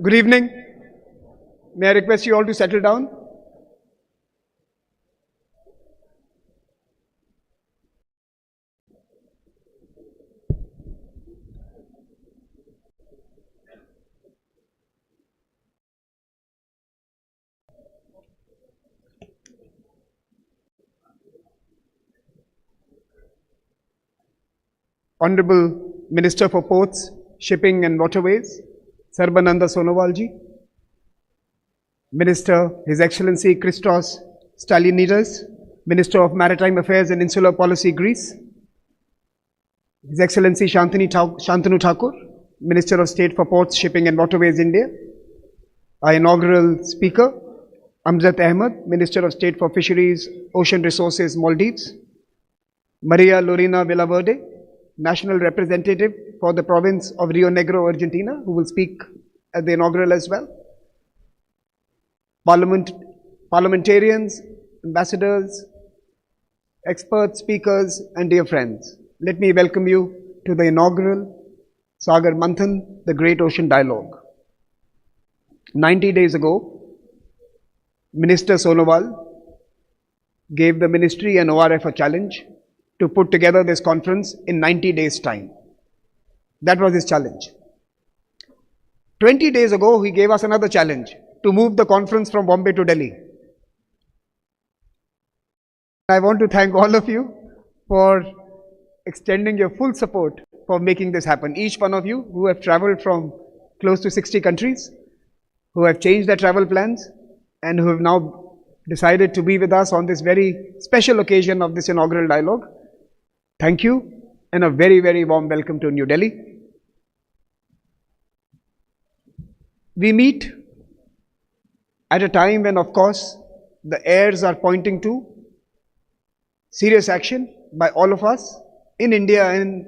Good evening. May I request you all to settle down? Honorable Minister for Ports, Shipping and Waterways, Sarbananda Sonowal ji, Minister His Excellency Christos Stylianides, Minister of Maritime Affairs and Insular Policy, Greece, His Excellency Shantanu Thakur, Minister of State for Ports, Shipping and Waterways, India, our inaugural speaker, Amjad Ahmed, Minister of State for Fisheries, Ocean Resources, Maldives, Maria Lorena Villaverde, National Representative for the province of Rio Negro, Argentina, who will speak at the inaugural as well. Parliamentarians, ambassadors, experts, speakers, and dear friends, let me welcome you to the inaugural Sagarmanthan, the Great Ocean Dialogue. 90 days ago, Minister Sonowal gave the ministry and ORF a challenge to put together this conference in 90 days' time. That was his challenge. 20 days ago, he gave us another challenge to move the conference from Bombay to Delhi. I want to thank all of you for extending your full support for making this happen. Each one of you who have traveled from close to 60 countries, who have changed their travel plans, and who have now decided to be with us on this very special occasion of this inaugural dialogue. Thank you, and a very, very warm welcome to New Delhi. We meet at a time when, of course, the heirs are pointing to serious action by all of us in India and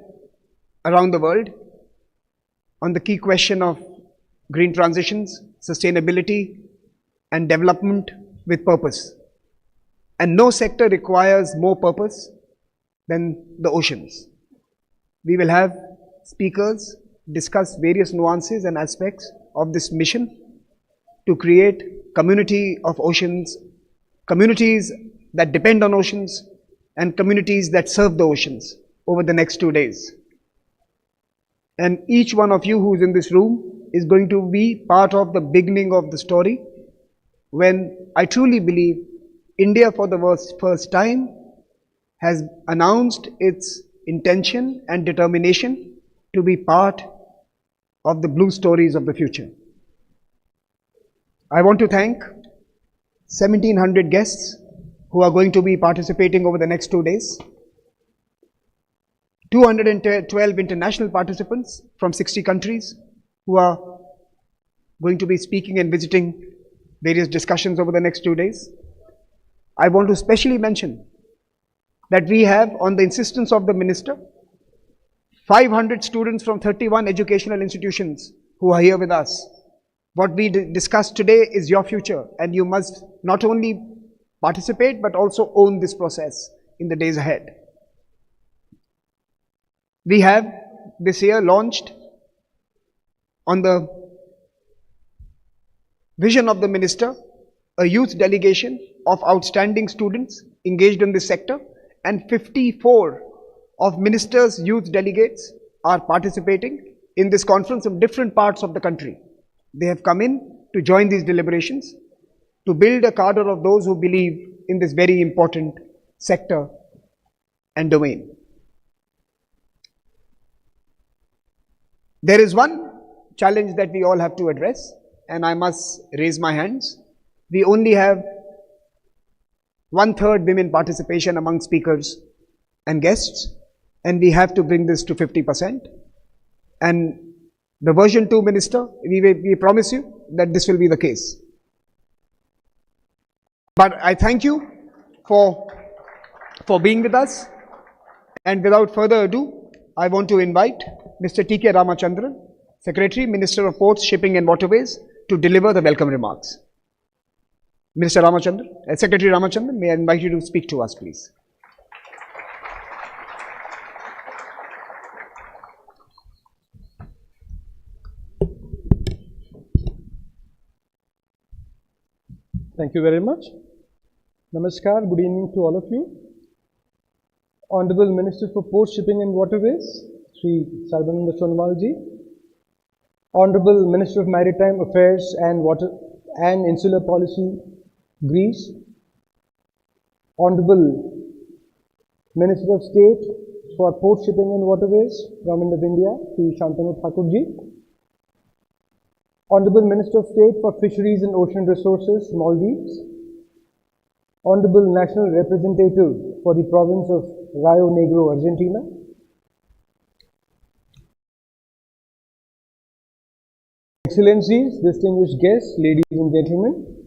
around the world on the key question of green transitions, sustainability, and development with purpose. And no sector requires more purpose than the oceans. We will have speakers discuss various nuances and aspects of this mission to create community of oceans, communities that depend on oceans, and communities that serve the oceans over the next 2 days. And each one of you who is in this room is going to be part of the beginning of the story when I truly believe India for the first time has announced its intention and determination to be part of the blue stories of the future. I want to thank 1,700 guests who are going to be participating over the next 2 days, 212 international participants from 60 countries who are going to be speaking and visiting various discussions over the next 2 days. I want to specially mention that we have, on the insistence of the minister, 500 students from 31 educational institutions who are here with us. What we discussed today is your future, and you must not only participate but also own this process in the days ahead. We have this year launched, on the vision of the minister, a youth delegation of outstanding students engaged in this sector, and 54 of ministers' youth delegates are participating in this conference from different parts of the country. They have come in to join these deliberations to build a cadre of those who believe in this very important sector and domain. There is one challenge that we all have to address, and I must raise my hands. We only have 1/3 women participation among speakers and guests, and we have to bring this to 50%. And the version 2 minister, we promise you that this will be the case. But I thank you for being with us, and without further ado, I want to invite Mr. T.K. Ramachandran, Secretary, Minister of Ports, Shipping and Waterways, to deliver the welcome remarks. Mr. Ramachandran, Secretary Ramachandran, may I invite you to speak to us, please. Thank you very much. Namaskar, good evening to all of you. Honorable Minister for Port Shipping and Waterways, Sri Sarbananda Sonowal ji. Honorable Minister of Maritime Affairs and Insular Policy, Greece. Honorable Minister of State for Port Shipping and Waterways, Government of India, Sri Shantanu Thakur ji. Honorable Minister of State for Fisheries and Ocean Resources, Maldives. Honorable National Representative for the province of Rio Negro, Argentina. Excellencies, distinguished guests, ladies and gentlemen,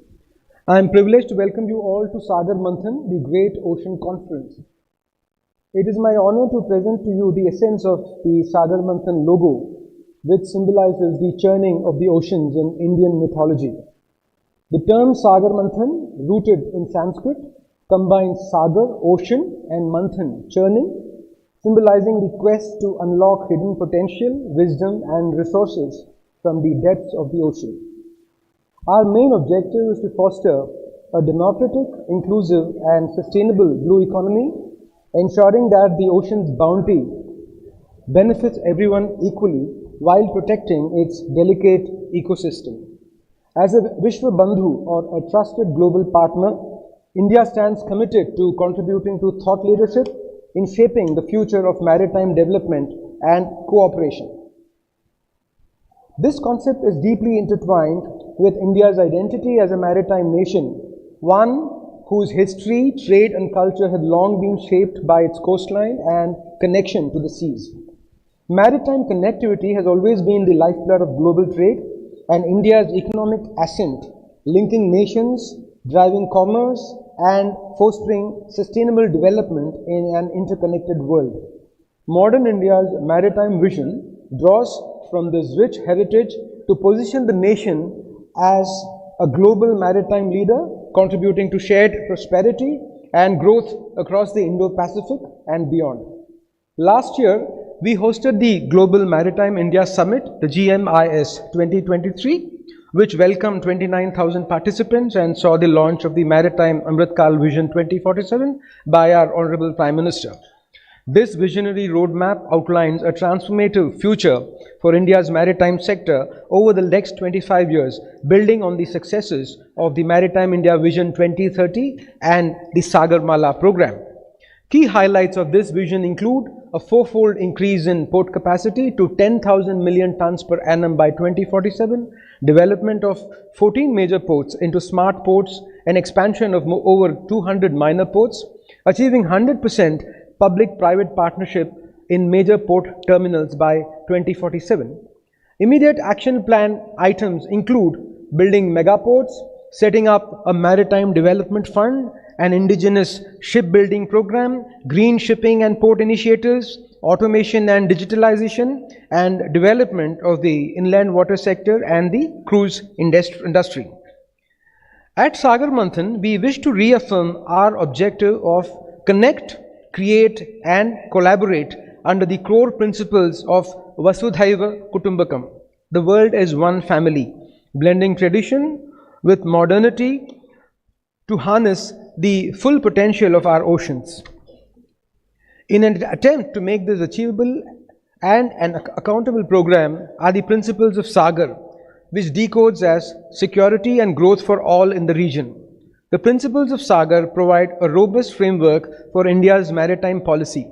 I am privileged to welcome you all to Sagarmanthan, the Great Ocean Conference. It is my honor to present to you the essence of the Sagarmanthan logo, which symbolizes the churning of the oceans in Indian mythology. The term Sagarmanthan, rooted in Sanskrit, combines Sagar, ocean, and Manthan, churning, symbolizing the quest to unlock hidden potential, wisdom, and resources from the depths of the ocean. Our main objective is to foster a democratic, inclusive, and sustainable blue economy, ensuring that the ocean's bounty benefits everyone equally while protecting its delicate ecosystem. As a Vishwa Bandhu, or a trusted global partner, India stands committed to contributing to thought leadership in shaping the future of maritime development and cooperation. This concept is deeply intertwined with India's identity as a maritime nation, one whose history, trade, and culture have long been shaped by its coastline and connection to the seas. Maritime connectivity has always been the lifeblood of global trade and India's economic ascent, linking nations, driving commerce, and fostering sustainable development in an interconnected world. Modern India's maritime vision draws from this rich heritage to position the nation as a global maritime leader, contributing to shared prosperity and growth across the Indo-Pacific and beyond. Last year, we hosted the Global Maritime India Summit, the GMIS 2023, which welcomed 29,000 participants and saw the launch of the Maritime Amritkal Vision 2047 by our Honorable Prime Minister. This visionary roadmap outlines a transformative future for India's maritime sector over the next 25 years, building on the successes of the Maritime India Vision 2030 and the Sagarmala program. Key highlights of this vision include a fourfold increase in port capacity to 10,000 million tons per annum by 2047, development of 14 major ports into smart ports, and expansion of over 200 minor ports, achieving 100% public-private partnership in major port terminals by 2047. Immediate action plan items include building megaports, setting up a maritime development fund, an indigenous shipbuilding program, green shipping and port initiatives, automation and digitalization, and development of the inland water sector and the cruise industry. At Sagarmanthan, we wish to reaffirm our objective of connect, create, and collaborate under the core principles of Vasudhaiva Kutumbakam. The world is one family, blending tradition with modernity to harness the full potential of our oceans. In an attempt to make this achievable and an accountable program are the principles of Sagar, which decodes as security and growth for all in the region. The principles of Sagar provide a robust framework for India's maritime policy,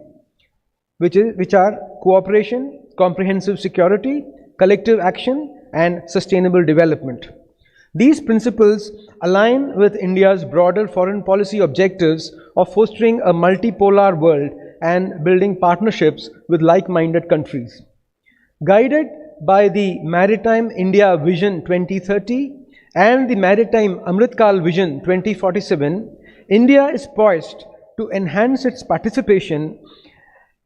which are cooperation, comprehensive security, collective action, and sustainable development. These principles align with India's broader foreign policy objectives of fostering a multipolar world and building partnerships with like-minded countries. Guided by the Maritime India Vision 2030 and the Maritime Amritkal Vision 2047, India is poised to enhance its participation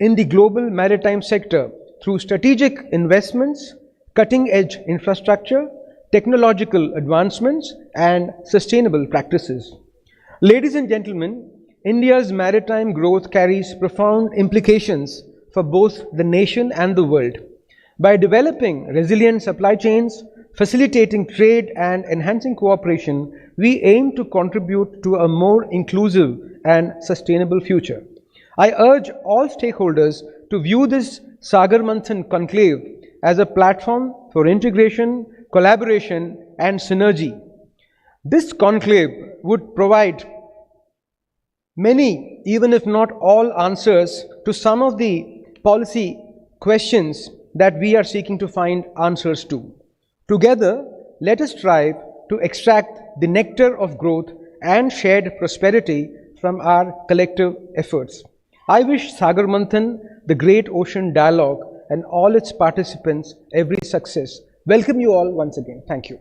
in the global maritime sector through strategic investments, cutting-edge infrastructure, technological advancements, and sustainable practices. Ladies and gentlemen, India's maritime growth carries profound implications for both the nation and the world. By developing resilient supply chains, facilitating trade and enhancing cooperation, we aim to contribute to a more inclusive and sustainable future. I urge all stakeholders to view this Sagarmanthan conclave as a platform for integration, collaboration, and synergy. This conclave would provide many, even if not all, answers to some of the policy questions that we are seeking to find answers to. Together, let us strive to extract the nectar of growth and shared prosperity from our collective efforts. I wish Sagarmanthan, the Great Ocean Dialogue, and all its participants every success. Welcome you all once again. Thank you.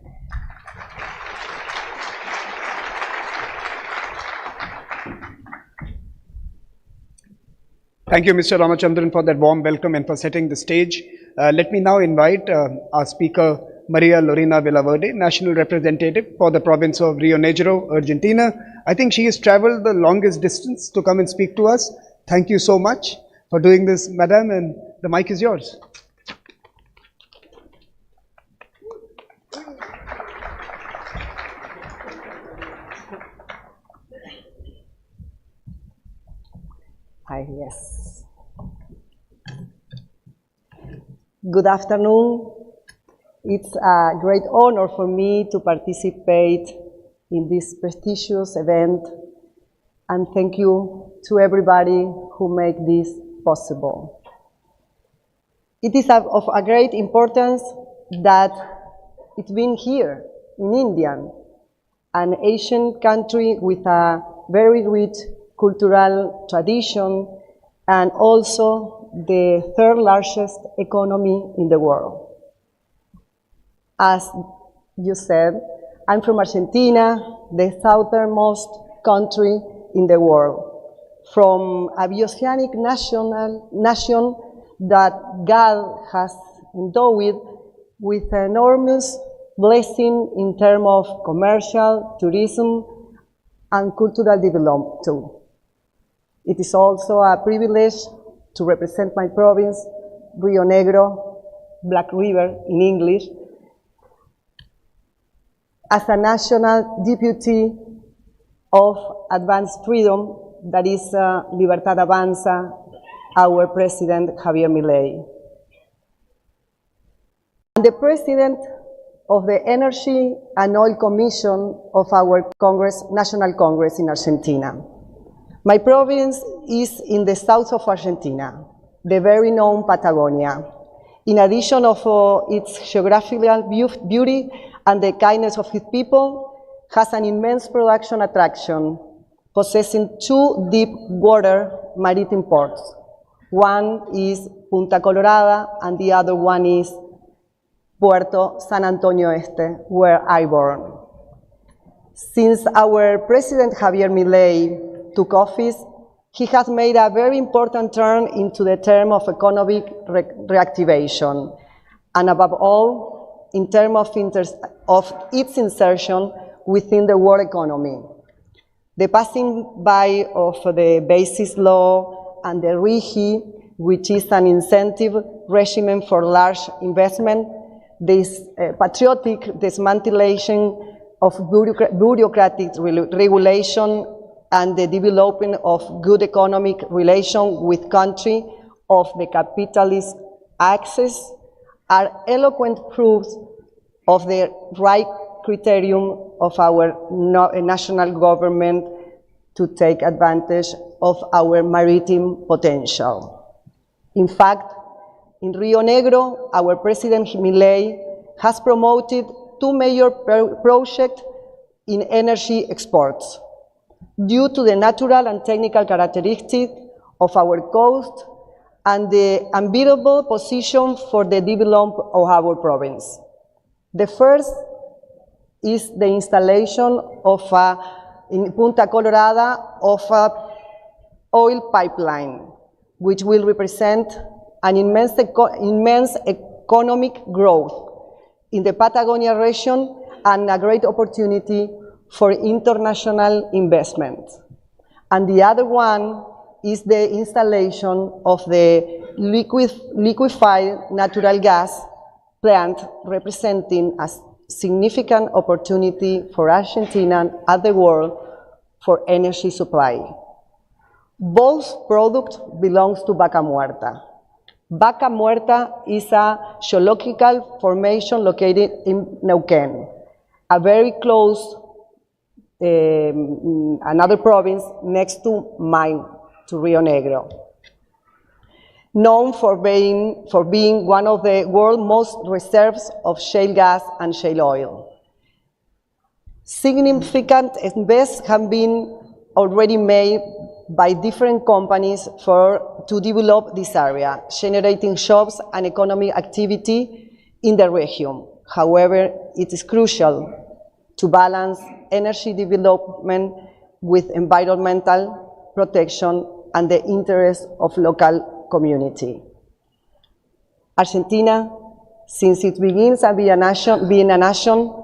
Thank you, Mr. Ramachandran, for that warm welcome and for setting the stage. Let me now invite our speaker, Maria Lorena Villaverde, National Representative for the province of Rio Negro, Argentina. I think she has traveled the longest distance to come and speak to us. Thank you so much for doing this, Madam, and the mic is yours. Hi, yes. Good afternoon. It's a great honor for me to participate in this prestigious event, and thank you to everybody who make this possible. It is of a great importance that it's been here in India, an Asian country with a very rich cultural tradition and also the third largest economy in the world. As you said, I'm from Argentina, the southernmost country in the world, from a bioceanic nation that God has endowed with enormous blessing in terms of commercial, tourism, and cultural development too. It is also a privilege to represent my province, Rio Negro, Black River in English, as a national deputy of Advanced Freedom, that is Libertad Avanza, our President Javier Milei. I'm the President of the Energy and Oil Commission of our Congress, National Congress in Argentina. My province is in the south of Argentina, the very known Patagonia. In addition of its geographical beauty and the kindness of its people, has an immense production attraction, possessing two deep water maritime ports. One is Punta Colorada and the other one is Puerto San Antonio Este, where I born. Since our President Javier Milei took office, he has made a very important turn into the term of economic reactivation, and above all, in terms of its insertion within the world economy. The passing by of the Basis Law and the RIGI, which is an incentive regime for large investment, this patriotic dismantlation of bureaucratic regulation and the development of good economic relations with countries of the capitalist axis are eloquent proofs of the right criterion of our national government to take advantage of our maritime potential. In fact, in Rio Negro, our President Milei has promoted two major projects in energy exports. Due to the natural and technical characteristics of our coast and the unbeatable position for the development of our province. The first is the installation of in Punta Colorada of an oil pipeline, which will represent an immense economic growth in the Patagonia region and a great opportunity for international investment. And the other one is the installation of the liquefied natural gas plant representing a significant opportunity for Argentina and the world for energy supply. Both products belong to Vaca Muerta. Vaca Muerta is a geological formation located in Neuquén, a very close another province next to mine, to Rio Negro, known for being one of the world's most reserves of shale gas and shale oil. Significant investments have been already made by different companies to develop this area, generating jobs and economic activity in the region. However, it is crucial to balance energy development with environmental protection and the interests of local community. Argentina, since it begins being a nation,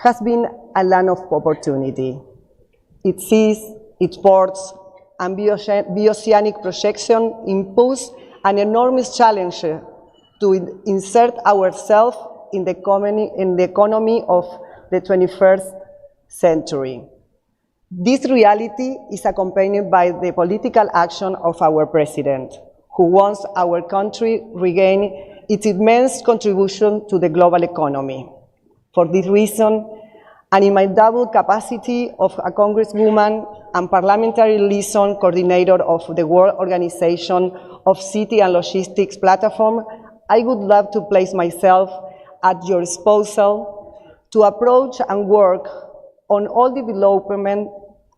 has been a land of opportunity. Its seas, its ports, and bioceanic projection impose an enormous challenge to insert ourselves in the economy of the 21st century. This reality is accompanied by the political action of our president, who wants our country regain its immense contribution to the global economy. For this reason, and in my double capacity of a congresswoman and parliamentary liaison coordinator of the World Organization of City and Logistics Platform, I would love to place myself at your disposal to approach and work on all development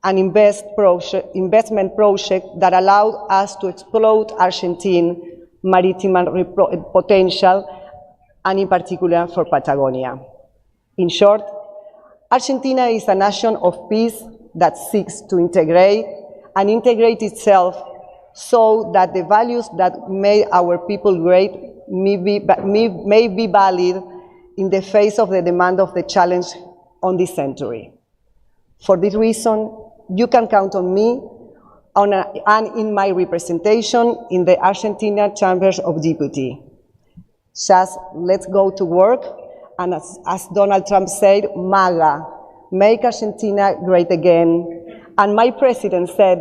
and investment projects that allow us to exploit Argentina's maritime potential, and in particular for Patagonia. In short, Argentina is a nation of peace that seeks to integrate itself so that the values that made our people great may be valid in the face of the demand of the challenge on this century. For this reason, you can count on me and in my representation in the Argentina Chamber of Deputies. Just let's go to work, and as Donald Trump said, MAGA, make Argentina great again. And my president said,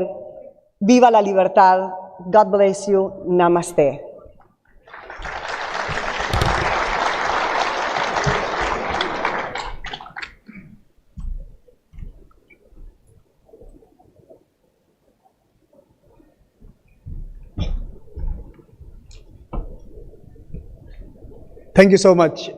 Viva la libertad, God bless you, namaste. Thank you so much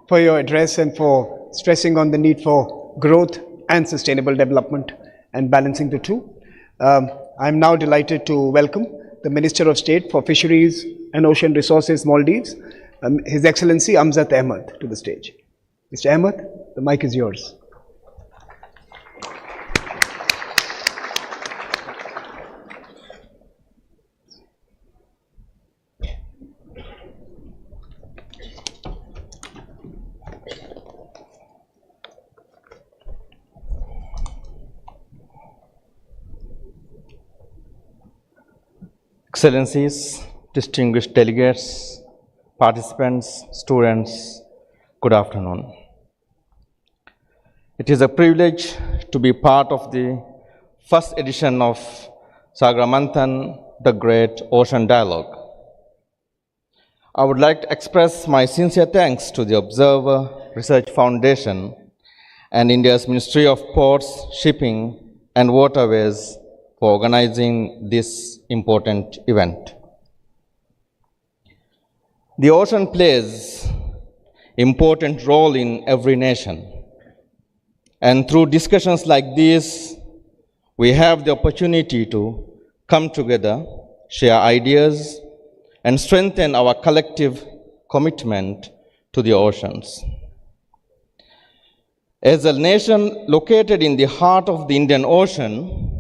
for your address and for stressing on the need for growth and sustainable development and balancing the two. I'm now delighted to welcome the Minister of State for Fisheries and Ocean Resources, Maldives, His Excellency Amzad Ahmed, to the stage. Mr. Ahmed, the mic is yours. Excellencies, distinguished delegates, participants, students, good afternoon. It is a privilege to be part of the first edition of Sagarmanthan, the Great Ocean Dialogue. I would like to express my sincere thanks to the Observer Research Foundation and India's Ministry of Ports, Shipping and Waterways for organizing this important event. The ocean plays an important role in every nation, and through discussions like these, we have the opportunity to come together, share ideas, and strengthen our collective commitment to the oceans. As a nation located in the heart of the Indian Ocean,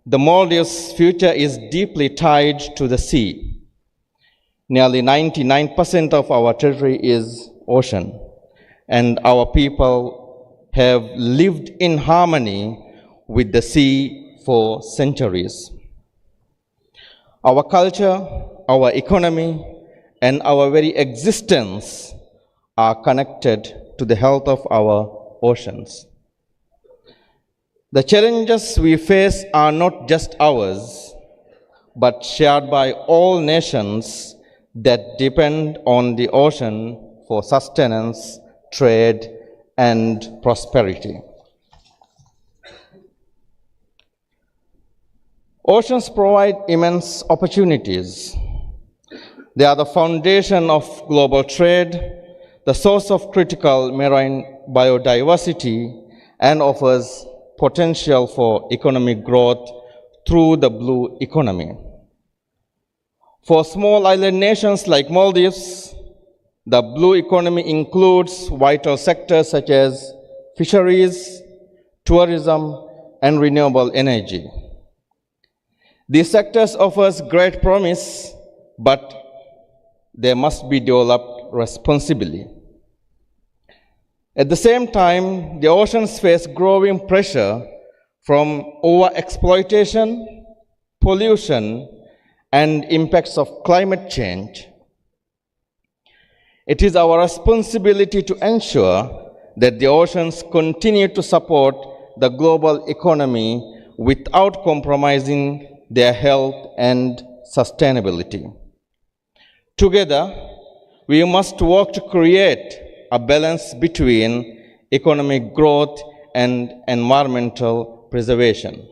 the Maldives' future is deeply tied to the sea. Nearly 99% of our territory is ocean, and our people have lived in harmony with the sea for centuries. Our culture, our economy, and our very existence are connected to the health of our oceans. The challenges we face are not just ours, but shared by all nations that depend on the ocean for sustenance, trade, and prosperity. Oceans provide immense opportunities. They are the foundation of global trade, the source of critical marine biodiversity, and offers potential for economic growth through the blue economy. For small island nations like Maldives, the blue economy includes vital sectors such as fisheries, tourism, and renewable energy. These sectors offer great promise, but they must be developed responsibly. At the same time, the oceans face growing pressure from overexploitation, pollution, and impacts of climate change. It is our responsibility to ensure that the oceans continue to support the global economy without compromising their health and sustainability. Together, we must work to create a balance between economic growth and environmental preservation.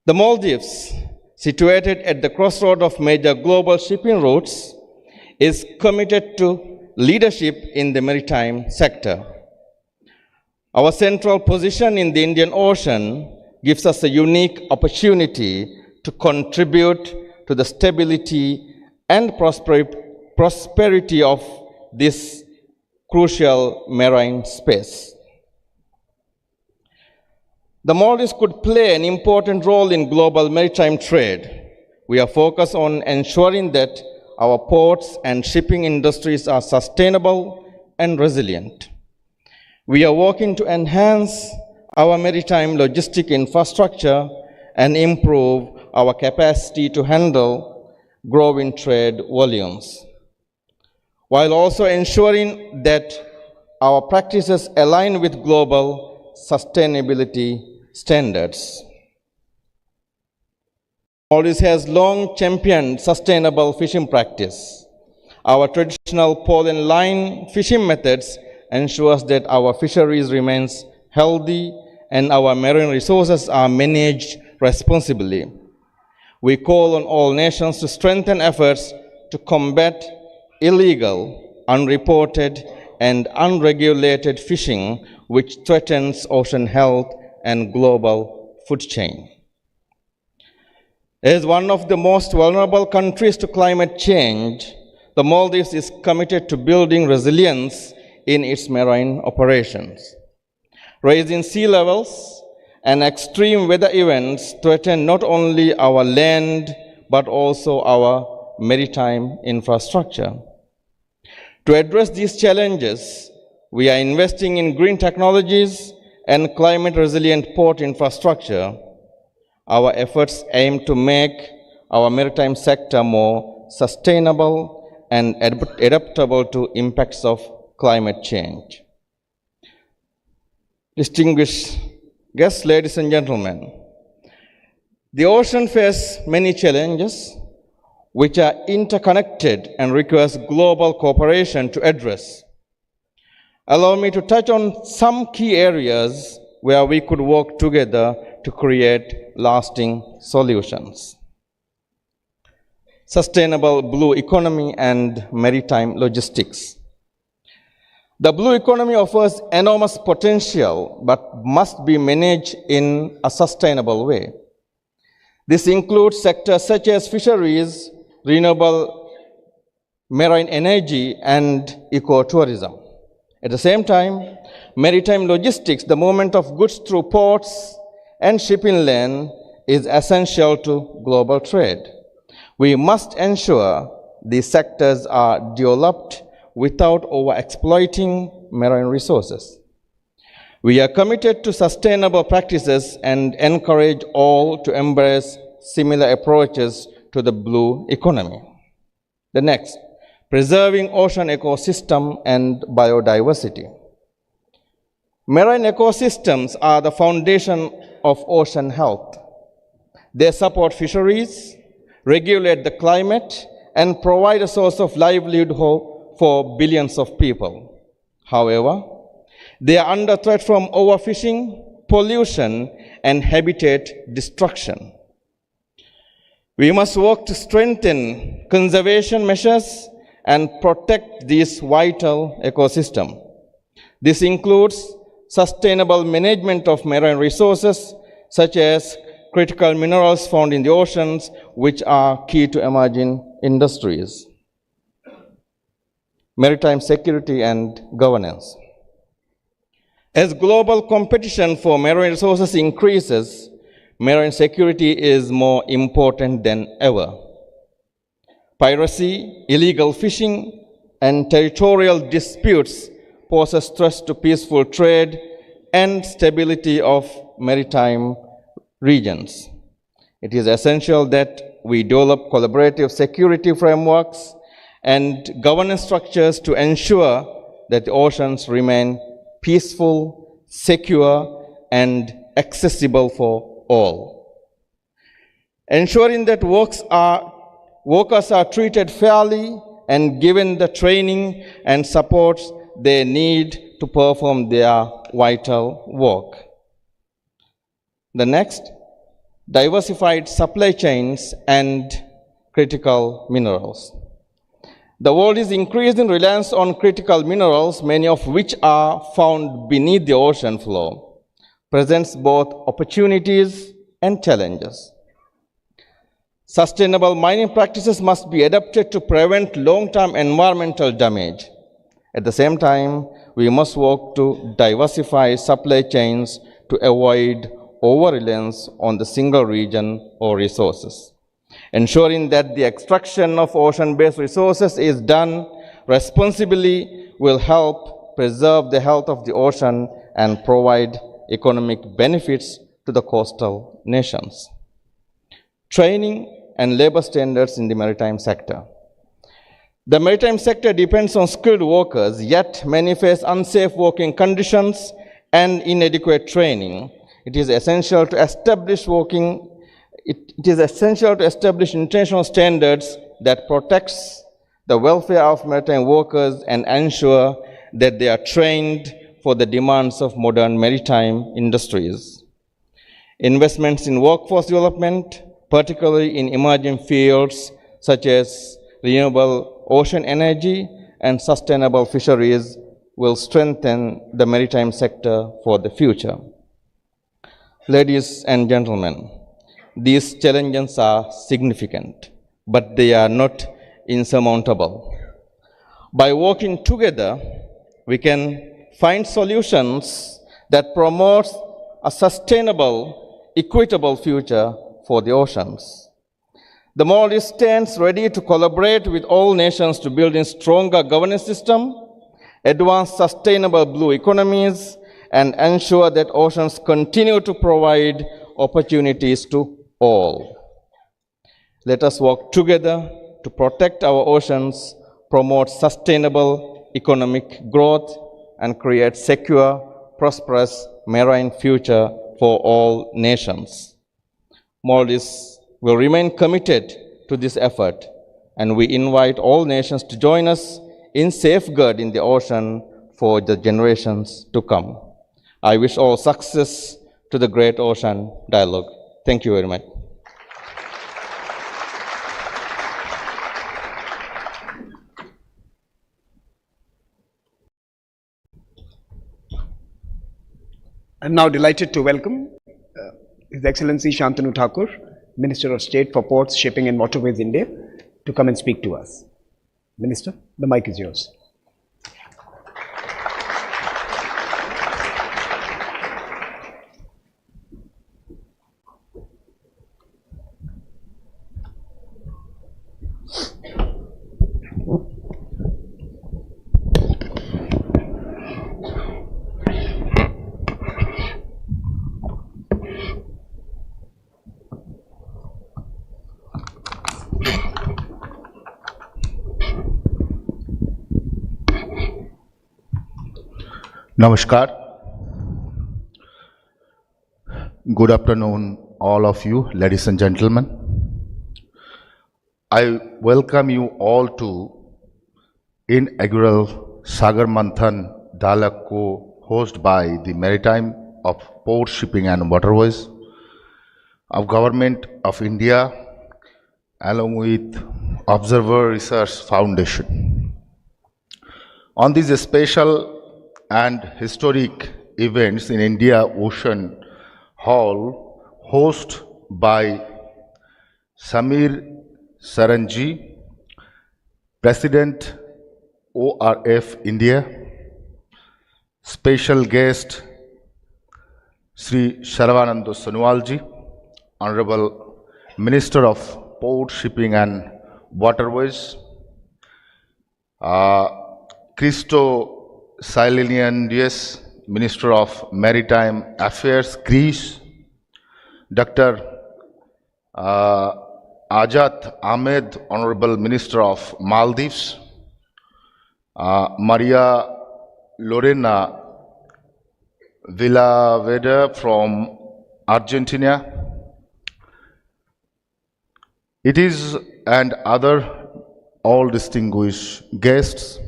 The Maldives, situated at the crossroad of major global shipping routes, is committed to leadership in the maritime sector. Our central position in the Indian Ocean gives us a unique opportunity to contribute to the stability and prosperity of this crucial marine space. The Maldives could play an important role in global maritime trade. We are focused on ensuring that our ports and shipping industries are sustainable and resilient. We are working to enhance our maritime logistic infrastructure and improve our capacity to handle growing trade volumes, while also ensuring that our practices align with global sustainability standards. Maldives has long championed sustainable fishing practice. Our traditional pole and line fishing methods ensures that our fisheries remains healthy and our marine resources are managed responsibly. We call on all nations to strengthen efforts to combat illegal, unreported, and unregulated fishing which threatens ocean health and global food chain. As one of the most vulnerable countries to climate change, the Maldives is committed to building resilience in its marine operations. Rising sea levels and extreme weather events threaten not only our land, but also our maritime infrastructure. To address these challenges, we are investing in green technologies and climate-resilient port infrastructure. Our efforts aim to make our maritime sector more sustainable and adaptable to impacts of climate change. Distinguished guests, ladies and gentlemen, the ocean faces many challenges which are interconnected and requires global cooperation to address. Allow me to touch on some key areas where we could work together to create lasting solutions. Sustainable blue economy and maritime logistics. The blue economy offers enormous potential but must be managed in a sustainable way. This includes sectors such as fisheries, renewable marine energy, and ecotourism. At the same time, maritime logistics, the movement of goods through ports and shipping lane, is essential to global trade. We must ensure these sectors are developed without over-exploiting marine resources. We are committed to sustainable practices and encourage all to embrace similar approaches to the blue economy. The next, preserving ocean ecosystem and biodiversity. Marine ecosystems are the foundation of ocean health. They support fisheries, regulate the climate, and provide a source of livelihood for billions of people. However, they are under threat from overfishing, pollution, and habitat destruction. We must work to strengthen conservation measures and protect this vital ecosystem. This includes sustainable management of marine resources, such as critical minerals found in the oceans, which are key to emerging industries. Maritime security and governance. As global competition for marine resources increases, marine security is more important than ever. Piracy, illegal fishing, and territorial disputes poses threats to peaceful trade and stability of maritime regions. It is essential that we develop collaborative security frameworks and governance structures to ensure that the oceans remain peaceful, secure, and accessible for all. Ensuring that workers are treated fairly and given the training and support they need to perform their vital work. The next, diversified supply chains and critical minerals. The world is increasing reliance on critical minerals, many of which are found beneath the ocean floor, presents both opportunities and challenges. Sustainable mining practices must be adapted to prevent long-term environmental damage. At the same time, we must work to diversify supply chains to avoid over-reliance on the single region or resources. Ensuring that the extraction of ocean-based resources is done responsibly will help preserve the health of the ocean and provide economic benefits to the coastal nations. Training and labor standards in the maritime sector. The maritime sector depends on skilled workers, yet many face unsafe working conditions and inadequate training. It is essential to establish international standards that protects the welfare of maritime workers and ensure that they are trained for the demands of modern maritime industries. Investments in workforce development, particularly in emerging fields such as renewable ocean energy and sustainable fisheries, will strengthen the maritime sector for the future. Ladies and gentlemen, these challenges are significant, but they are not insurmountable. By working together, we can find solutions that promote a sustainable, equitable future for the oceans. The Maldives stands ready to collaborate with all nations to build a stronger governance system, advance sustainable blue economies, and ensure that oceans continue to provide opportunities to all. Let us work together to protect our oceans, promote sustainable economic growth, and create secure, prosperous marine future for all nations. Maldives will remain committed to this effort, and we invite all nations to join us in safeguarding the ocean for the generations to come. I wish all success to the Great Ocean Dialogue. Thank you very much. I'm now delighted to welcome His Excellency Shantanu Thakur, Minister of State for Ports, Shipping and Waterways, India, to come and speak to us. Minister, the mic is yours. Namaskar. Good afternoon, all of you, ladies and gentlemen. I welcome you all to inaugural Sagarmanthan dialogue hosted by the Maritime of Port Shipping and Waterways of Government of India along with Observer Research Foundation. On these special and historic events in India Ocean Hall, hosted by Samir Saranji, President ORF India, special guest Sri Sarbananda Sonowal, Honorable Minister of Port Shipping and Waterways, Christo Sileniandius, Minister of Maritime Affairs, Greece, Dr. Ajat Ahmed, Honorable Minister of Maldives, Maria Lorena Villaveda from Argentina. It is and other all distinguished guests,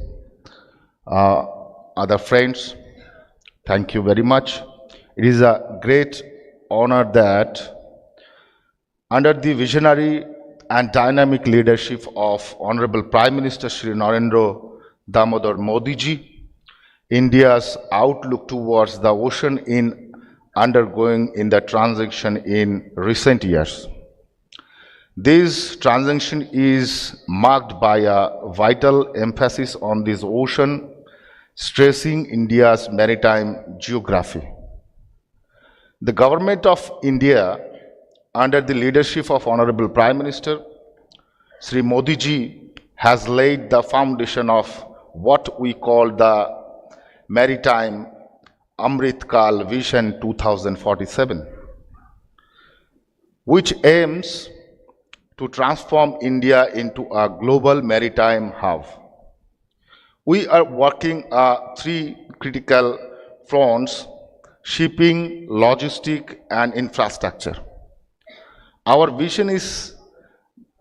other friends, thank you very much. It is a great honor that under the visionary and dynamic leadership of Honorable Prime Minister Shri Narendra Damodar Modi ji, India's outlook towards the ocean in undergoing in the transition in recent years. This transition is marked by a vital emphasis on this ocean, stressing India's maritime geography. The Government of India, under the leadership of Honorable Prime Minister Sri Modi ji, has laid the foundation of what we call the Maritime Amrit Kal Vision 2047, which aims to transform India into a global maritime hub. We are working three critical fronts: shipping, logistics, and infrastructure. Our vision is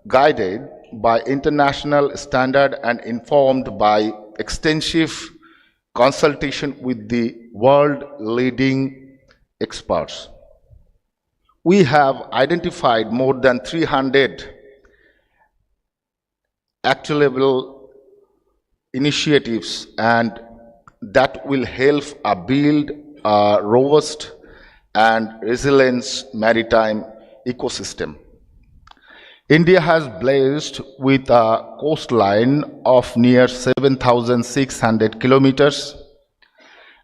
guided by international standard and informed by extensive consultation with the world-leading experts. We have identified more than 300 actionable initiatives and that will help build a robust and resilient maritime ecosystem. India has blessed with a coastline of near 7,600 kilometers,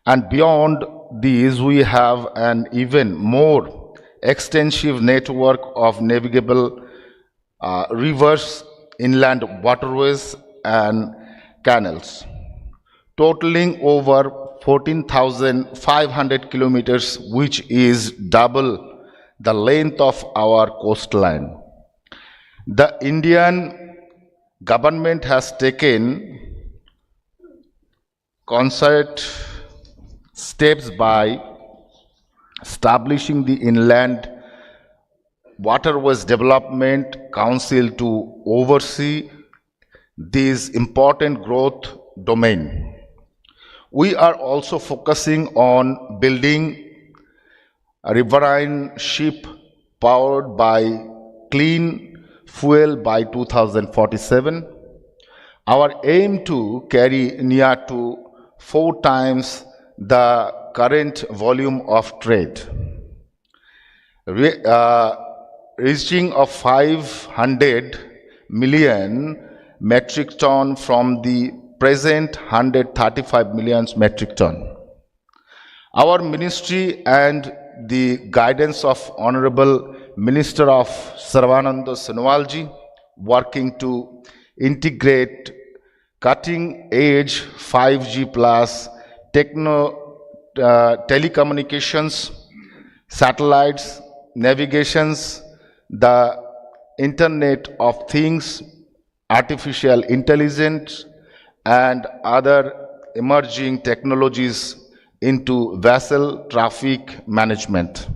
and beyond these we have an even more extensive network of navigable rivers, inland waterways and canals, totaling over 14,500 kilometers, which is double the length of our coastline. The Indian government has taken concert steps by establishing the Inland Waterways Development Council to oversee this important growth domain. We are also focusing on building a riverine ship powered by clean fuel by 2047. Our aim to carry near to 4 times the current volume of trade, reaching of 500 million metric ton from the present 135 million metric ton. Our ministry and the guidance of Honorable Minister of Sarbananda Sonowal ji, working to integrate cutting-edge 5G plus telecommunications, satellites, navigations, the Internet of Things, artificial intelligence, and other emerging technologies into vessel traffic management.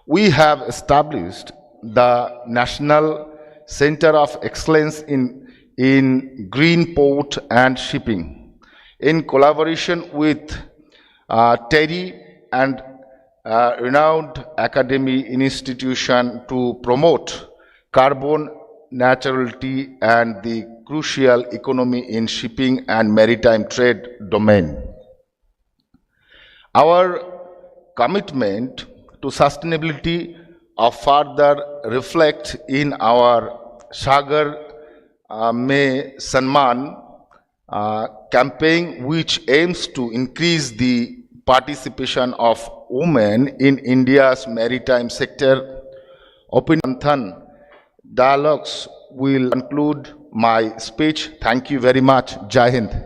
We have established the National Center of Excellence in Green Port and Shipping in collaboration with TERI and renowned academic institution to promote carbon neutrality and the crucial economy in shipping and maritime trade domain. Our commitment to sustainability are further reflect in our Sagarmala Samman campaign, which aims to increase the participation of women in India's maritime sector. Opinion dialogues will conclude my speech. Thank you very much. Jai Hind.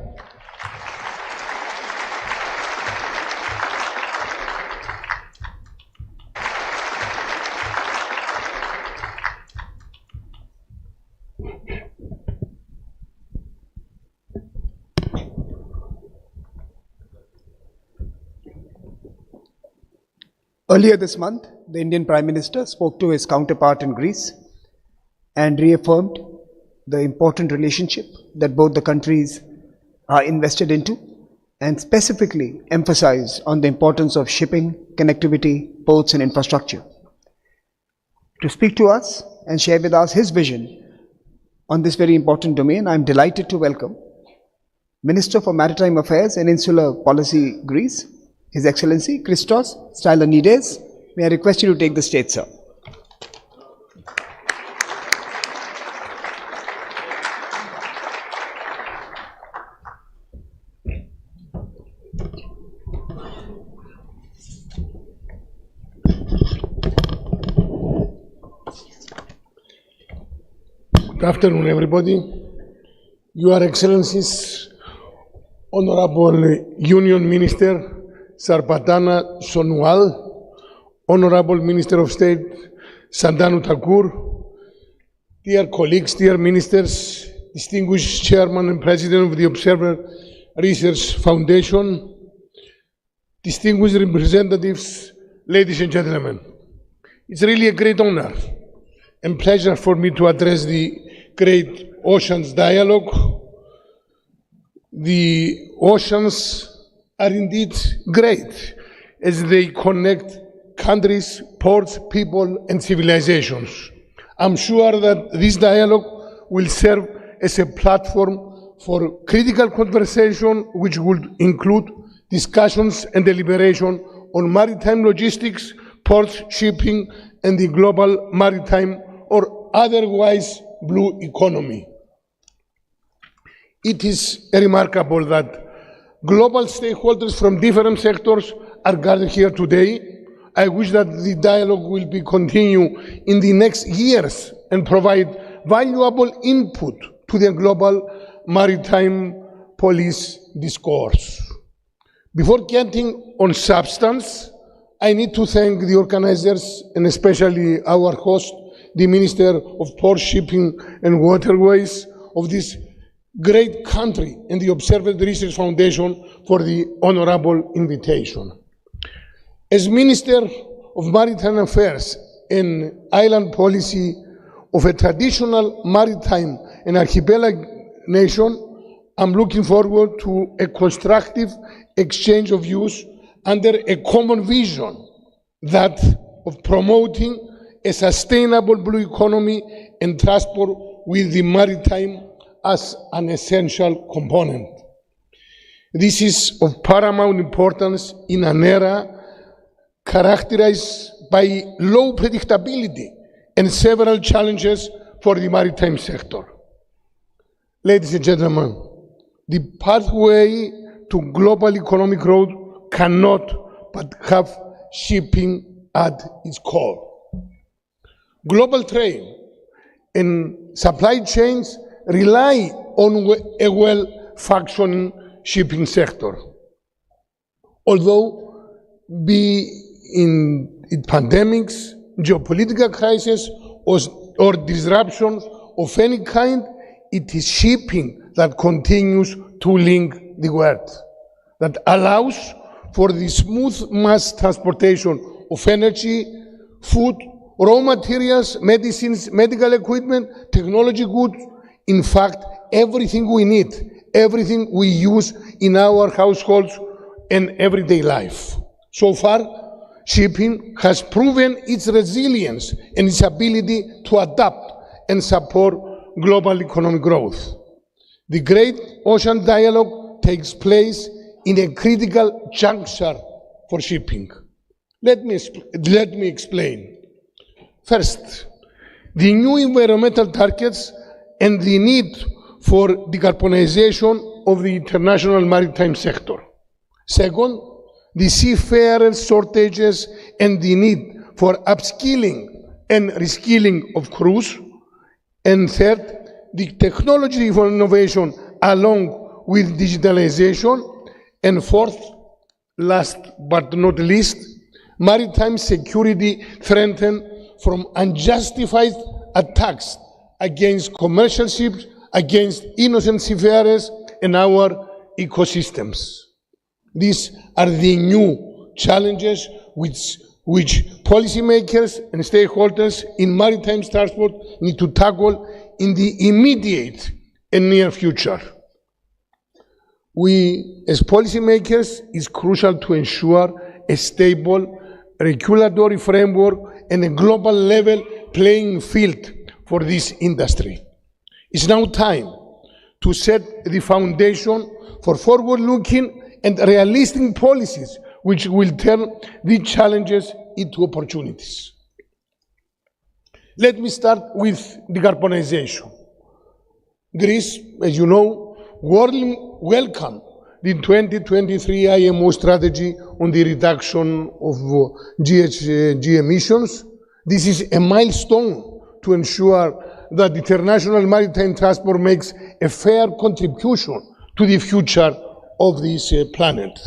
Earlier this month, the Indian Prime Minister spoke to his counterpart in Greece and reaffirmed the important relationship that both the countries are invested into, and specifically emphasized on the importance of shipping, connectivity, ports and infrastructure. To speak to us and share with us his vision on this very important domain, I am delighted to welcome Minister for Maritime Affairs and Insular Policy, Greece, His Excellency Christos Stylianides. May I request you to take the stage, sir. Good afternoon, everybody. Your Excellencies, Honorable Union Minister Sarbananda Sonowal, Honorable Minister of State Santanu Thakur, dear colleagues, dear ministers, distinguished Chairman and President of the Observer Research Foundation, distinguished representatives, ladies and gentlemen. It's really a great honor and pleasure for me to address the Great Oceans Dialogue. The oceans are indeed great as they connect countries, ports, people, and civilizations. I'm sure that this dialogue will serve as a platform for critical conversation, which would include discussions and deliberation on maritime logistics, ports, shipping, and the global maritime or otherwise blue economy. It is remarkable that global stakeholders from different sectors are gathered here today. I wish that the dialogue will be continue in the next years and provide valuable input to the global maritime policy discourse. Before getting on substance, I need to thank the organizers and especially our host, the Minister of Port, Shipping and Waterways of this great country and the Observer Research Foundation for the honorable invitation. As Minister of Maritime Affairs and Island Policy of a traditional maritime and archipelago nation, I'm looking forward to a constructive exchange of views under a common vision, that of promoting a sustainable blue economy and transport with the maritime as an essential component. This is of paramount importance in an era characterized by low predictability and several challenges for the maritime sector. Ladies and gentlemen, the pathway to global economic growth cannot but have shipping at its core. Global trade and supply chains rely on a well-functioning shipping sector. Although be in pandemics, geopolitical crises, or disruptions of any kind, it is shipping that continues to link the world, that allows for the smooth mass transportation of energy, food, raw materials, medicines, medical equipment, technology goods, in fact, everything we need, everything we use in our households and everyday life. So far, shipping has proven its resilience and its ability to adapt and support global economic growth. The Great Ocean Dialogue takes place in a critical juncture for shipping. Let me explain. First, the new environmental targets and the need for decarbonization of the international maritime sector. Second, the seafarers shortages and the need for upskilling and reskilling of crews. And third, the technology for innovation along with digitalization. And fourth, last but not least, maritime security threatened from unjustified attacks against commercial ships, against innocent seafarers and our ecosystems. These are the new challenges which policymakers and stakeholders in maritime transport need to tackle in the immediate and near future. We, as policymakers, it's crucial to ensure a stable regulatory framework and a global level playing field for this industry. It's now time to set the foundation for forward-looking and realistic policies which will turn these challenges into opportunities. Let me start with decarbonization. Greece, as you know, warmly welcomed the 2023 IMO strategy on the reduction of GHG emissions. This is a milestone to ensure that international maritime transport makes a fair contribution to the future of this planet.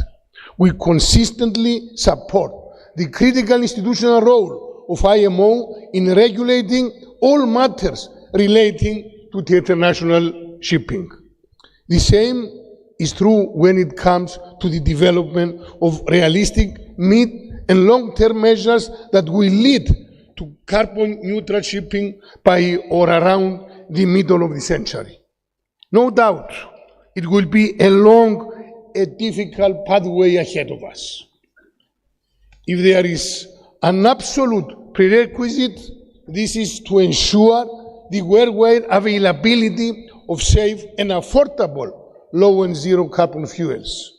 We consistently support the critical institutional role of IMO in regulating all matters relating to the international shipping. The same is true when it comes to the development of realistic mid- and long-term measures that will lead to carbon-neutral shipping by or around the middle of the century. No doubt, it will be a long and difficult pathway ahead of us. If there is an absolute prerequisite, this is to ensure the worldwide availability of safe and affordable low and zero carbon fuels.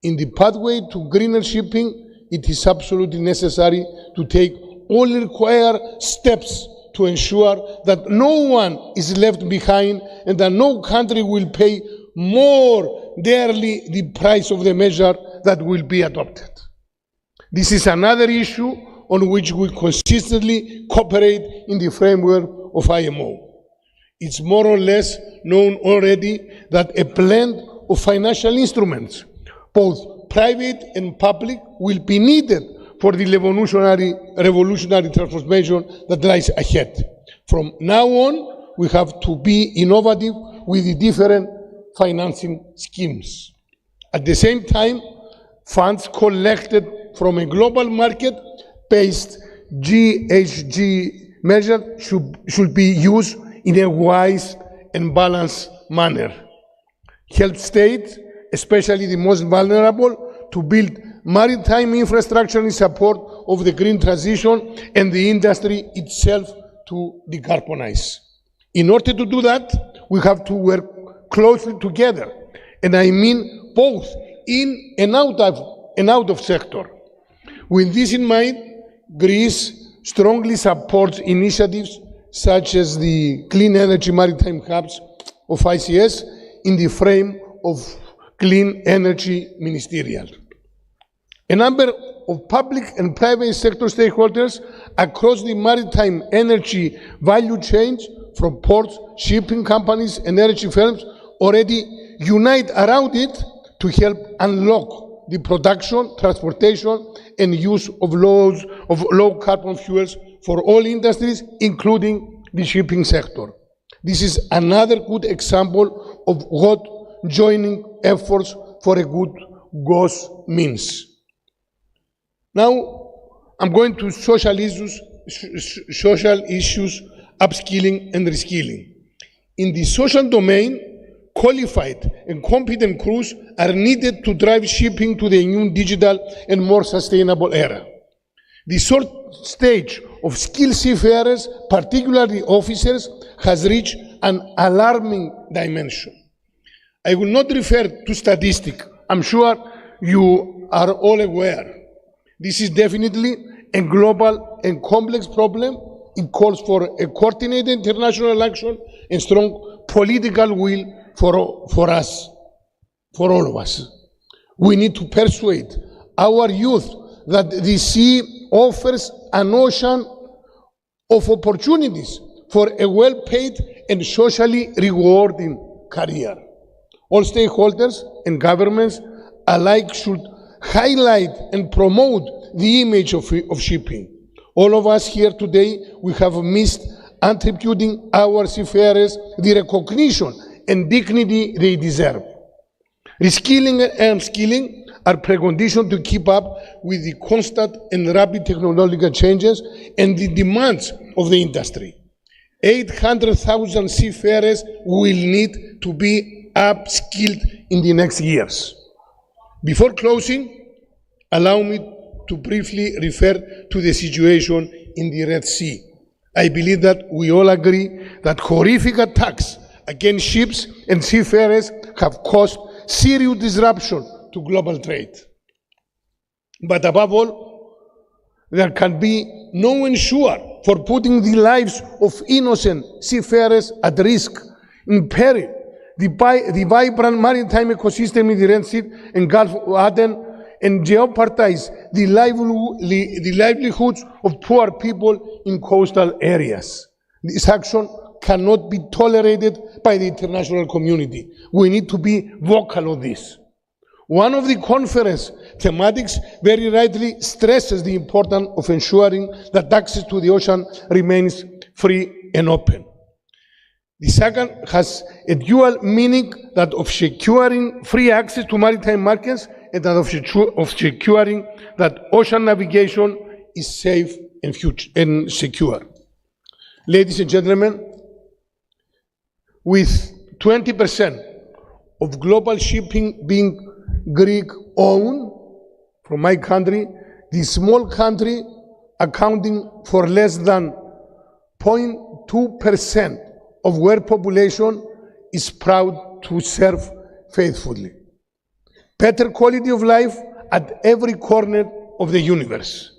In the pathway to greener shipping, it is absolutely necessary to take all required steps to ensure that no one is left behind and that no country will pay more dearly the price of the measure that will be adopted. This is another issue on which we consistently cooperate in the framework of IMO. It's more or less known already that a blend of financial instruments, both private and public, will be needed for the revolutionary transformation that lies ahead. From now on, we have to be innovative with the different financing schemes. At the same time, funds collected from a global market-based GHG measure should be used in a wise and balanced manner. Help states, especially the most vulnerable, to build maritime infrastructure in support of the green transition and the industry itself to decarbonize. In order to do that, we have to work closely together, and I mean both in and out of sector. With this in mind, Greece strongly supports initiatives such as the Clean Energy Maritime Hubs of ICS in the frame of Clean Energy Ministerial. A number of public and private sector stakeholders across the maritime energy value chain, from ports, shipping companies, and energy firms, already unite around it to help unlock the production, transportation, and use of low carbon fuels for all industries, including the shipping sector. This is another good example of what joining efforts for a good goes means. Now, I'm going to social issues, upskilling and reskilling. In the social domain, qualified and competent crews are needed to drive shipping to the new digital and more sustainable era. The short stage of skilled seafarers, particularly officers, has reached an alarming dimension. I will not refer to statistics. I'm sure you are all aware. This is definitely a global and complex problem. It calls for a coordinated international action and strong political will for us, for all of us. We need to persuade our youth that the sea offers an ocean of opportunities for a well-paid and socially rewarding career. All stakeholders and governments alike should highlight and promote the image of shipping. All of us here today, we have missed attributing our seafarers the recognition and dignity they deserve. Reskilling and skilling are preconditions to keep up with the constant and rapid technological changes and the demands of the industry. 800,000 seafarers will need to be upskilled in the next years. Before closing, allow me to briefly refer to the situation in the Red Sea. I believe that we all agree that horrific attacks against ships and seafarers have caused serious disruption to global trade. But above all, there can be no ensure for putting the lives of innocent seafarers at risk, in peril, the vibrant maritime ecosystem in the Red Sea and Gulf of Aden, and jeopardize the livelihoods of poor people in coastal areas. This action cannot be tolerated by the international community. We need to be vocal on this. One of the conference thematics very rightly stresses the importance of ensuring that access to the ocean remains free and open. The second has a dual meaning, that of securing free access to maritime markets and that of securing that ocean navigation is safe and secure. Ladies and gentlemen, with 20% of global shipping being Greek-owned, from my country, the small country accounting for less than 0.2% of world population is proud to serve faithfully. Better quality of life at every corner of the universe.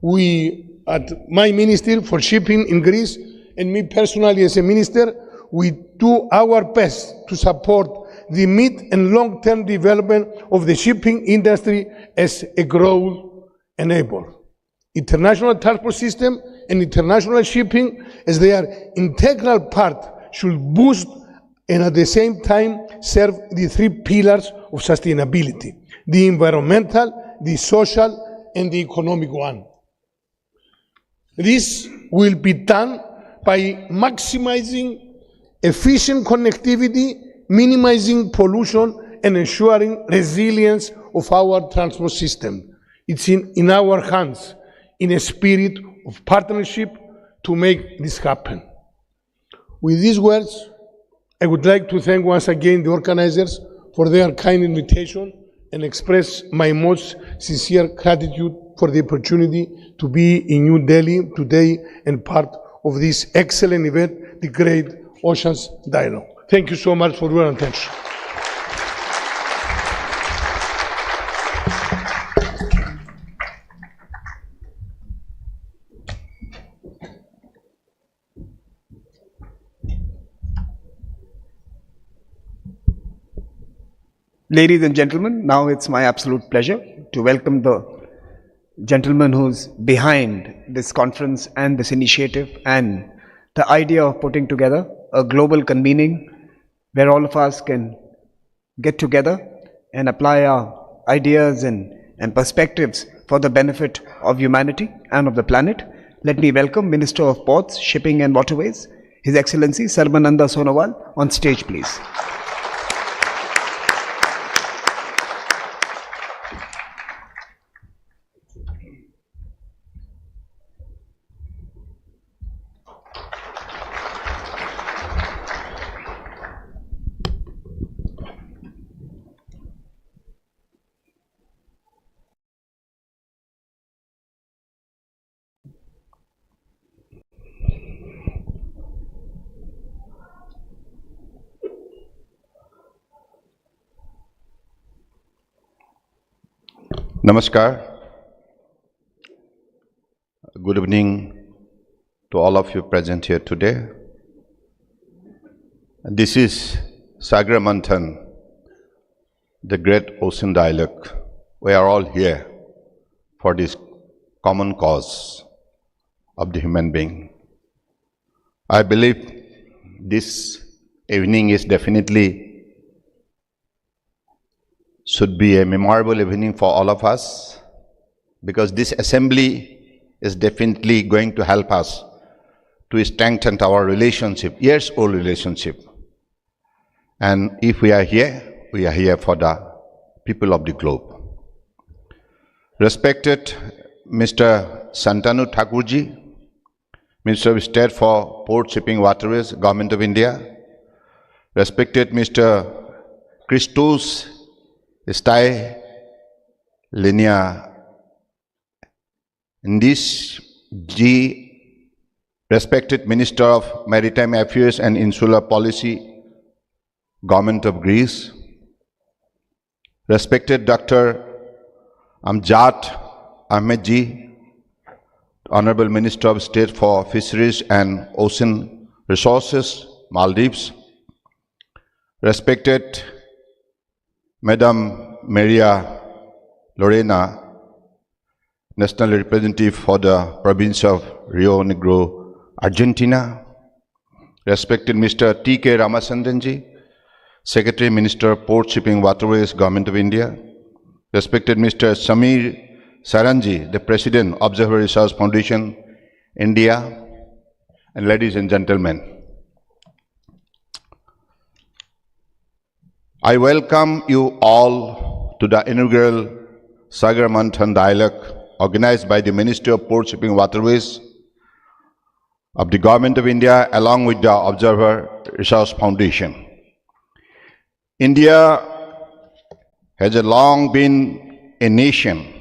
We, at my Ministry for Shipping in Greece, and me personally as a minister, we do our best to support the mid and long-term development of the shipping industry as a growth enabler. International transport system and international shipping, as they are integral part, should boost and at the same time serve the three pillars of sustainability: the environmental, the social, and the economic one. This will be done by maximizing efficient connectivity, minimizing pollution, and ensuring resilience of our transport system. It's in our hands, in a spirit of partnership, to make this happen. With these words, I would like to thank once again the organizers for their kind invitation and express my most sincere gratitude for the opportunity to be in New Delhi today and part of this excellent event, the Great Oceans Dialogue. Thank you so much for your attention. Ladies and gentlemen, now it's my absolute pleasure to welcome the gentleman who's behind this conference and this initiative and the idea of putting together a global convening where all of us can get together and apply our ideas and perspectives for the benefit of humanity and of the planet. Let me welcome Minister of Ports, Shipping and Waterways, His Excellency Sarbananda Sonowal, on stage, please. Namaskar. Good evening to all of you present here today. This is Sagarmanthan, the great ocean dialogue. We are all here for this common cause of the human being. I believe this evening is definitely should be a memorable evening for all of us, because this assembly is definitely going to help us to strengthen our relationship, years-old relationship. And if we are here for the people of the globe. Respected Mr. Santanu Thakurji, Minister of State for Port Shipping Waterways, Government of India. Respected Mr. Christos Stai Linia Indis G, respected Minister of Maritime Affairs and Insular Policy, Government of Greece. Respected Dr. Amjad Ahmedji, Honorable Minister of State for Fisheries and Ocean Resources, Maldives. Respected Madam Maria Lorena, National Representative for the Province of Rio Negro, Argentina. Respected Mr. T.K. Ramasandranji, Secretary Minister of Port Shipping Waterways, Government of India. Respected Mr. Samir Saranji, the President, Observer Research Foundation, India. And ladies and gentlemen, I welcome you all to the inaugural Sagarmanthan dialogue organized by the Ministry of Port Shipping Waterways of the Government of India along with the Observer Research Foundation. India has long been a nation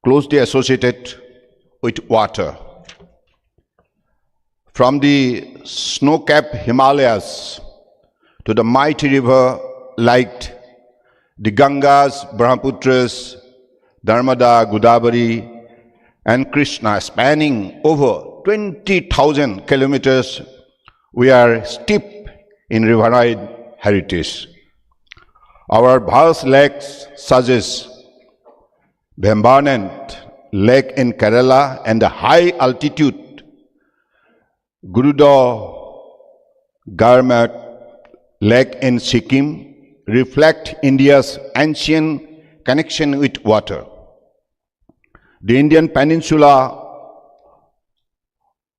closely associated with water. From the snow-capped Himalayas to the mighty river like the Gangas, Brahmaputras, Narmada, Godavari, and Krishna, spanning over 20,000 kilometers, we are steeped in riverine heritage. Our vast lakes such as Vembanand Lake in Kerala and the high altitude Gurudar Garmat Lake in Sikkim reflect India's ancient connection with water. The Indian Peninsula,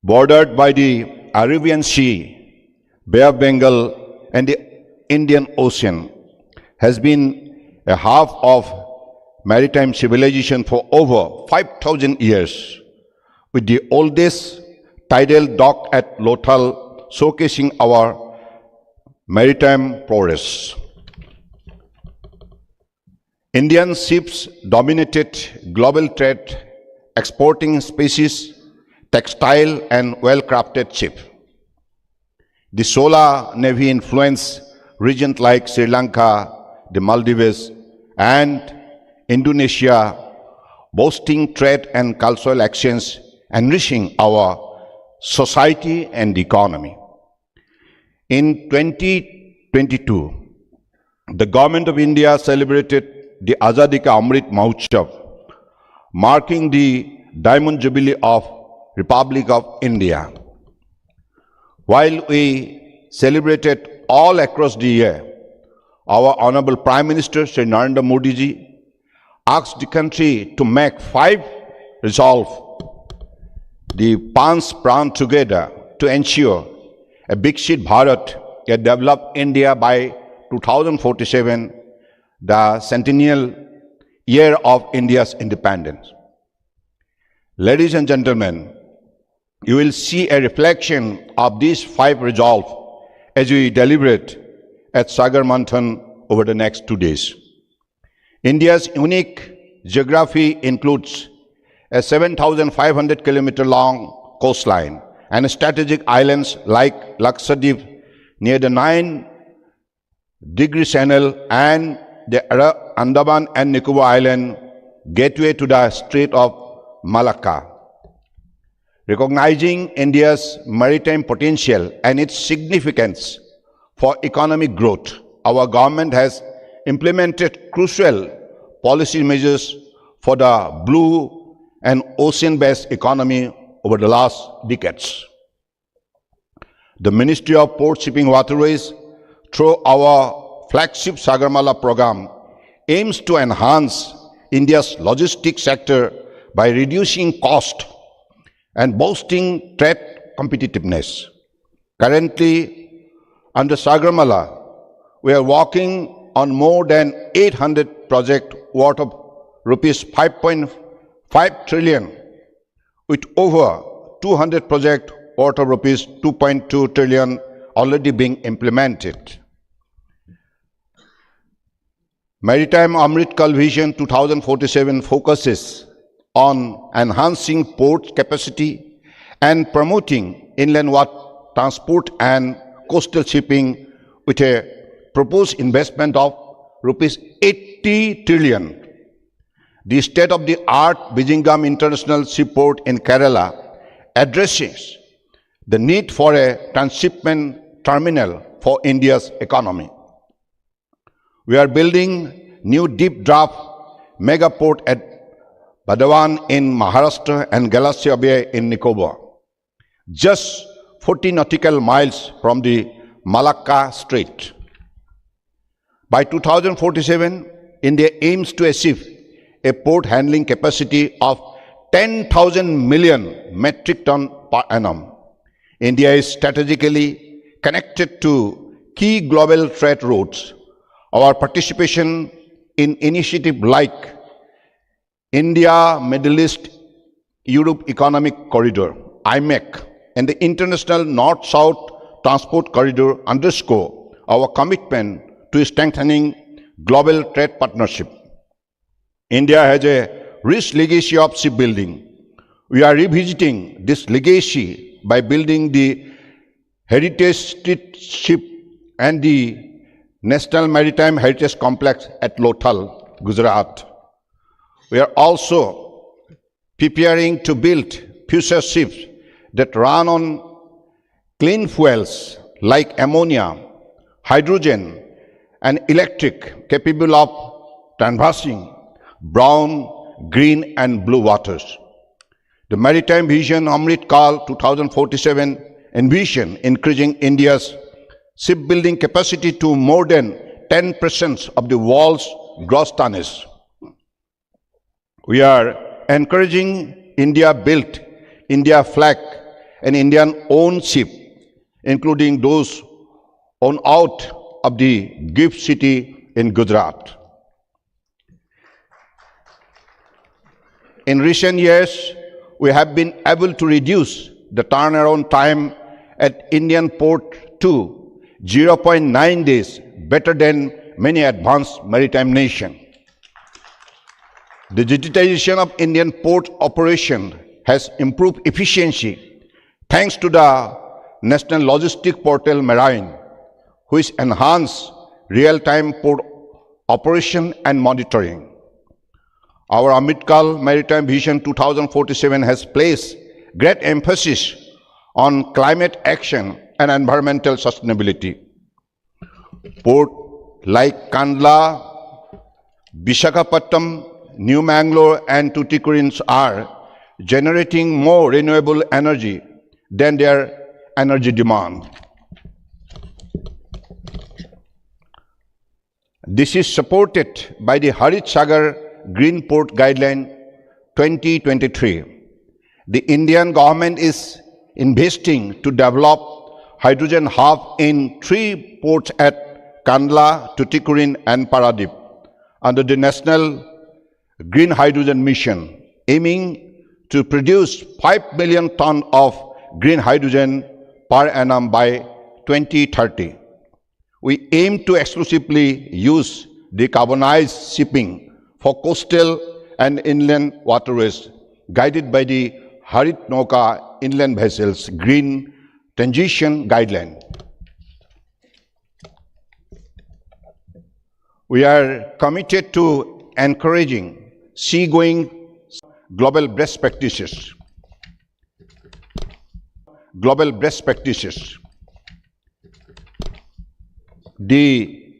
bordered by the Arabian Sea, Bay of Bengal, and the Indian Ocean, has been a hub of maritime civilization for over 5,000 years, with the oldest tidal dock at Lothal showcasing our maritime prowess. Indian ships dominated global trade, exporting species, textile and well-crafted ships. The Solar Navy influenced regions like Sri Lanka, the Maldives and Indonesia, boasting trade and cultural exchange, enriching our society and economy. In 2022, the Government of India celebrated the Azadi Ka Amrit Mahotsav, marking the Diamond Jubilee of Republic of India. While we celebrated all across the year, our Honorable Prime Minister Shri Narendra Modi ji asked the country to make 5 resolve the Panch Pran together to ensure a Viksit Bharat, a developed India by 2047, the centennial year of India's independence. Ladies and gentlemen, you will see a reflection of these 5 resolves as we deliberate at Sagarmanthan over the next 2 days. India's unique geography includes a 7,500 kilometer long coastline and strategic islands like Lakshadweep near the 9-degree channel and the Andaman and Nicobar Island gateway to the Strait of Malacca. Recognizing India's maritime potential and its significance for economic growth, our government has implemented crucial policy measures for the blue and ocean-based economy over the last decades. The Ministry of Port Shipping Waterways, through our flagship Sagarmala program, aims to enhance India's logistics sector by reducing cost and boosting trade competitiveness. Currently, under Sagarmala, we are working on more than 800 projects worth of rupees 5.5 trillion, with over 200 projects worth of rupees 2.2 trillion already being implemented. Maritime Amrit Kal Vision 2047 focuses on enhancing port capacity and promoting inland water transport and coastal shipping with a proposed investment of rupees 80 trillion. The state-of-the-art Bijingam International Seaport in Kerala addresses the need for a transshipment terminal for India's economy. We are building new deep draft mega port at Badawan in Maharashtra and Galassia Bay in Nicobar, just 40 nautical miles from the Malacca Strait. By 2047, India aims to achieve a port handling capacity of 10,000 million metric ton per annum. India is strategically connected to key global trade routes. Our participation in initiatives like India Middle East Europe Economic Corridor, IMEC, and the International North-South Transport Corridor underscore our commitment to strengthening global trade partnership. India has a rich legacy of shipbuilding. We are revisiting this legacy by building the Heritage Street Ship and the National Maritime Heritage Complex at Lothal, Gujarat. We are also preparing to build future ships that run on clean fuels like ammonia, hydrogen, and electric, capable of traversing brown, green, and blue waters. The Maritime Vision Amrit Kal 2047 envision increasing India's shipbuilding capacity to more than 10% of the world's gross tonnage. We are encouraging India-built, India-flag, and Indian-owned ships, including those owned out of the GIFT City in Gujarat. In recent years, we have been able to reduce the turnaround time at Indian port to 0.9 days, better than many advanced maritime nations. The digitization of Indian port operation has improved efficiency thanks to the National Logistic Portal Marine, which enhances real-time port operation and monitoring. Our Amrit Kal Maritime Vision 2047 has placed great emphasis on climate action and environmental sustainability. Ports like Kandla, Visakhapatnam, New Mangalore, and Tuticorin are generating more renewable energy than their energy demand. This is supported by the Harit Sagar Green Port Guideline 2023. The Indian government is investing to develop hydrogen hub in 3 ports at Kandla, Tuticorin, and Paradip under the National Green Hydrogen Mission, aiming to produce 5 million tons of green hydrogen per annum by 2030. We aim to exclusively use decarbonized shipping for coastal and inland waterways, guided by the Harit Nauka Inland Vessels Green Transition Guideline. We are committed to encouraging seagoing global best practices. Global best practices. The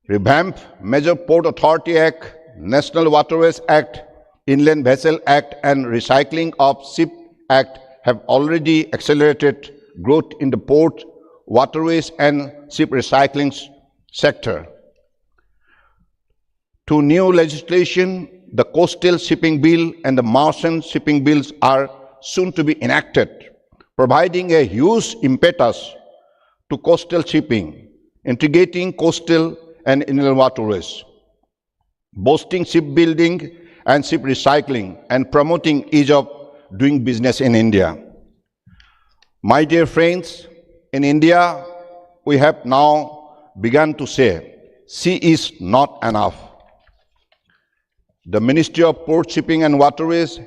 revamped Major Port Authority Act, National Waterways Act, Inland Vessel Act, and Recycling of Ship Act have already accelerated growth in the port, waterways, and ship recycling sector. To new legislation, the Coastal Shipping Bill and the Maritime Shipping Bills are soon to be enacted, providing a huge impetus to coastal shipping, integrating coastal and inland waterways, boosting shipbuilding and ship recycling, and promoting ease of doing business in India. My dear friends, in India, we have now begun to say, sea is not enough. The Ministry of Port, Shipping and Waterways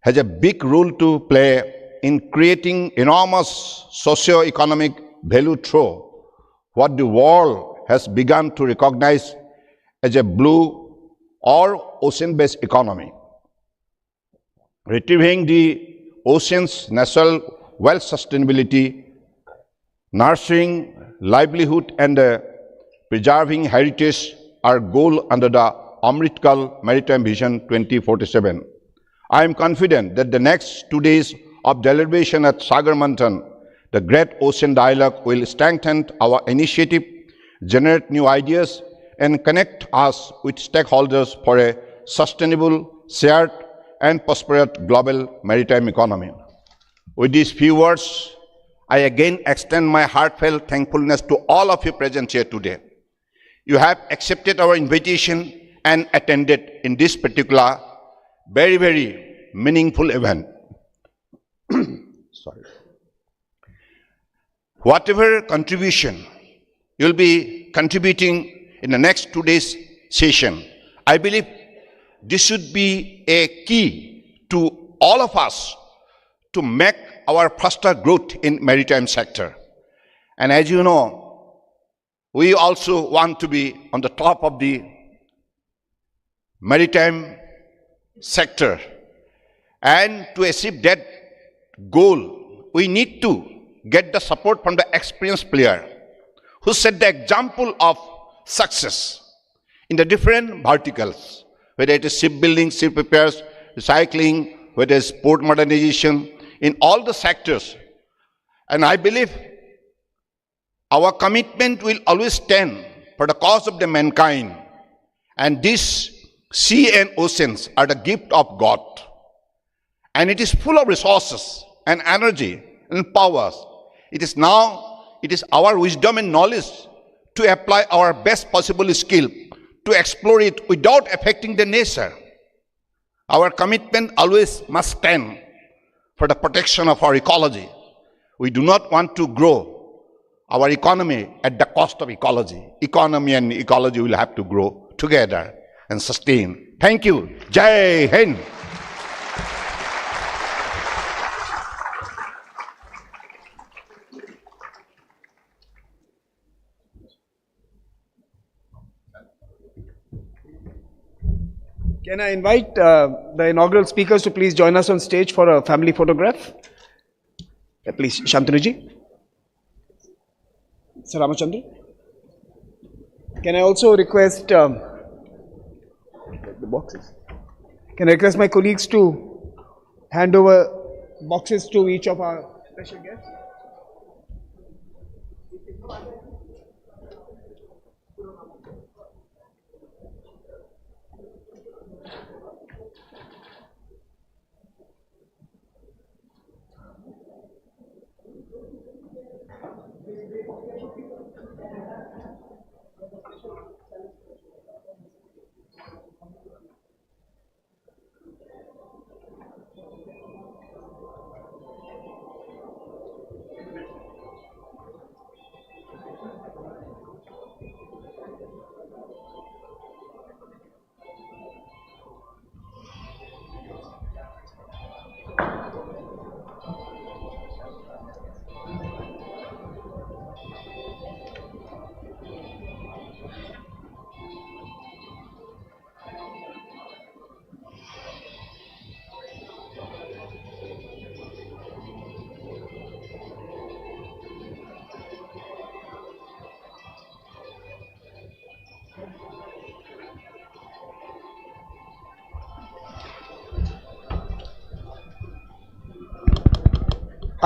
has a big role to play in creating enormous socio-economic value through what the world has begun to recognize as a blue or ocean-based economy. Retrieving the ocean's natural wealth sustainability, nurturing livelihood, and preserving heritage are goals under the Amritkal Maritime Vision 2047. I am confident that the next 2 days of deliberation at Sagarmanthan, the Great Ocean Dialogue, will strengthen our initiative, generate new ideas, and connect us with stakeholders for a sustainable, shared, and prosperous global maritime economy. With these few words, I again extend my heartfelt thankfulness to all of you present here today. You have accepted our invitation and attended in this particular very, very meaningful event. Sorry. Whatever contribution you'll be contributing in the next 2 days session, I believe this should be a key to all of us to make our faster growth in maritime sector. And as you know, we also want to be on the top of the maritime sector. And to achieve that goal, we need to get the support from the experienced player who set the example of success in the different verticals, whether it is shipbuilding, ship repairs, recycling, whether it is port modernization, in all the sectors. And I believe our commitment will always stand for the cause of the mankind. And this sea and oceans are the gift of God. And it is full of resources and energy and powers. It is our wisdom and knowledge to apply our best possible skill to explore it without affecting the nature. Our commitment always must stand for the protection of our ecology. We do not want to grow our economy at the cost of ecology. Economy and ecology will have to grow together and sustain. Thank you. Jai Hind. Can I invite the inaugural speakers to please join us on stage for a family photograph? Please, Shantanu-ji. Sir Ramachandra. Can I also request the boxes? Can I request my colleagues to hand over boxes to each of our special guests?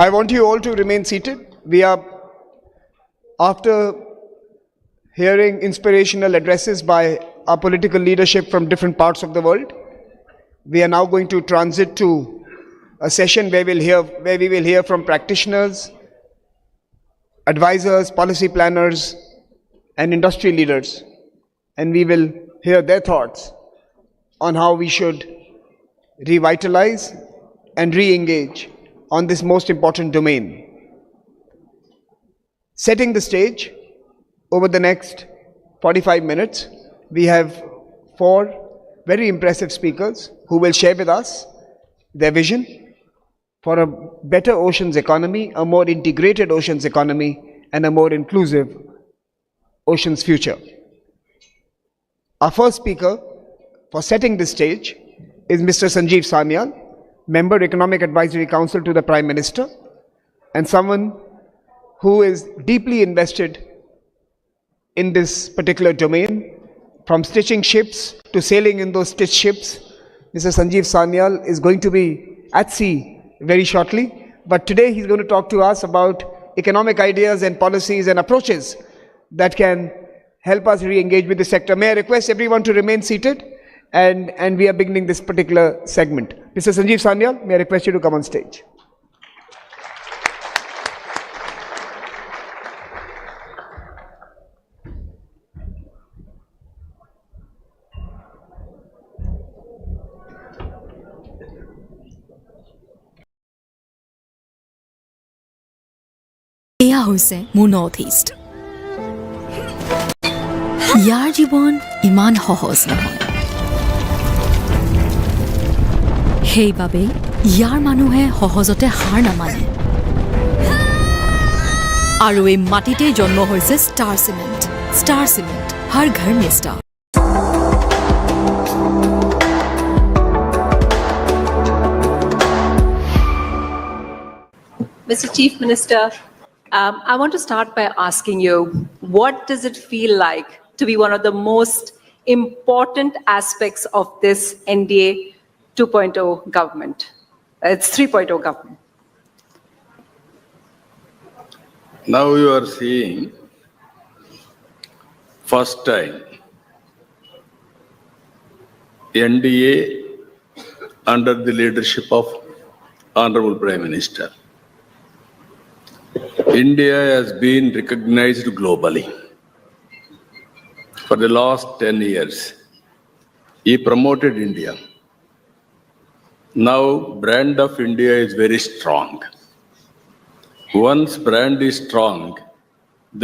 I want you all to remain seated. We are, after hearing inspirational addresses by our political leadership from different parts of the world, we are now going to transit to a session where we will hear from practitioners, advisors, policy planners, and industry leaders, and we will hear their thoughts on how we should revitalize and re-engage on this most important domain. Setting the stage, over the next 45 minutes, we have 4 very impressive speakers who will share with us their vision for a better oceans economy, a more integrated oceans economy, and a more inclusive oceans future. Our first speaker for setting the stage is Mr. Sanjeev Sanyal, Member Economic Advisory Council to the Prime Minister, and someone who is deeply invested in this particular domain, from stitching ships to sailing in those stitched ships. Mr. Sanjeev Sanyal is going to be at sea very shortly, but today he's going to talk to us about economic ideas and policies and approaches that can help us re-engage with the sector. May I request everyone to remain seated, and we are beginning this particular segment. Mr. Sanjeev Sanyal, may I request you to come on stage. এয়া হৈছে মোৰ north ইষ্ট। ইয়াৰ জীৱন ইমান সহজ নহয়, সেইবাবে ইয়াৰ মানুহে সহজতে হাৰ নামানে, আৰু এই মাটিতে জন্ম হৈছে ষ্টাৰ চিমেণ্ট। ষ্টাৰ চিমেণ্ট, হৰ ঘৰ মে star. Mr. Chief Minister, I want to start by asking you, what does it feel like to be one of the most important aspects of this NDA 2.0 government? It's 3.0 government. Now you are seeing first time NDA under the leadership of Honorable Prime Minister. India has been recognized globally. For the last 10 years, he promoted India. Now, brand of India is very strong. Once brand is strong,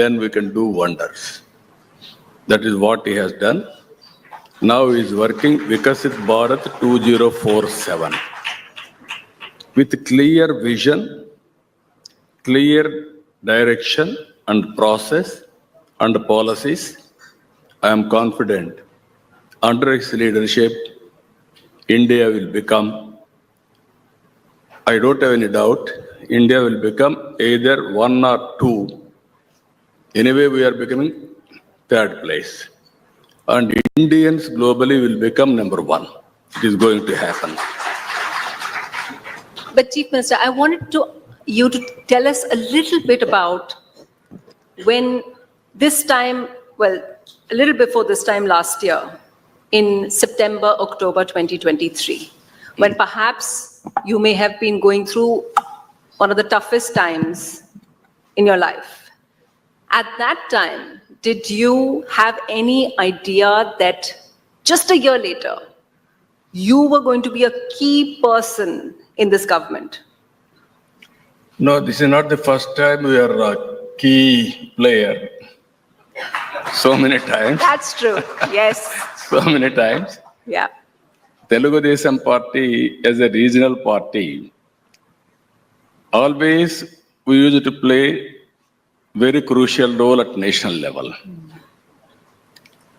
then we can do wonders. That is what he has done. Now he is working Vikasit Bharat 2047 with clear vision, clear direction and process and policies. I am confident under his leadership, India will become, I don't have any doubt, India will become either 1 or 2. Anyway, we are becoming 3rd place. And Indians globally will become number 1. It is going to happen. But Chief Minister, I wanted you to tell us a little bit about when this time, well, a little before this time last year, in September, October 2023, when perhaps you may have been going through one of the toughest times in your life. At that time, did you have any idea that just a year later, you were going to be a key person in this government? No, this is not the first time we are a key player. So many times. That's true, yes. So many times. Yeah. Telugu Desam Party as a regional party, always we used to play very crucial role at national level.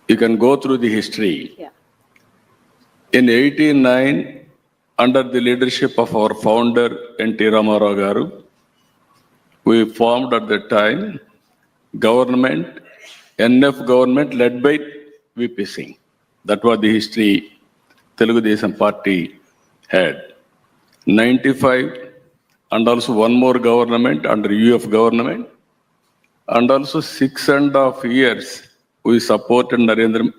You can go through the history. Yeah. In 1889, under the leadership of our founder, N.T. Ramarao Garu, we formed at that time government, NF government led by VP Singh. That was the history Telugu Desam Party had. 95, and also one more government under UF government, and also 6.5 years we supported Narendra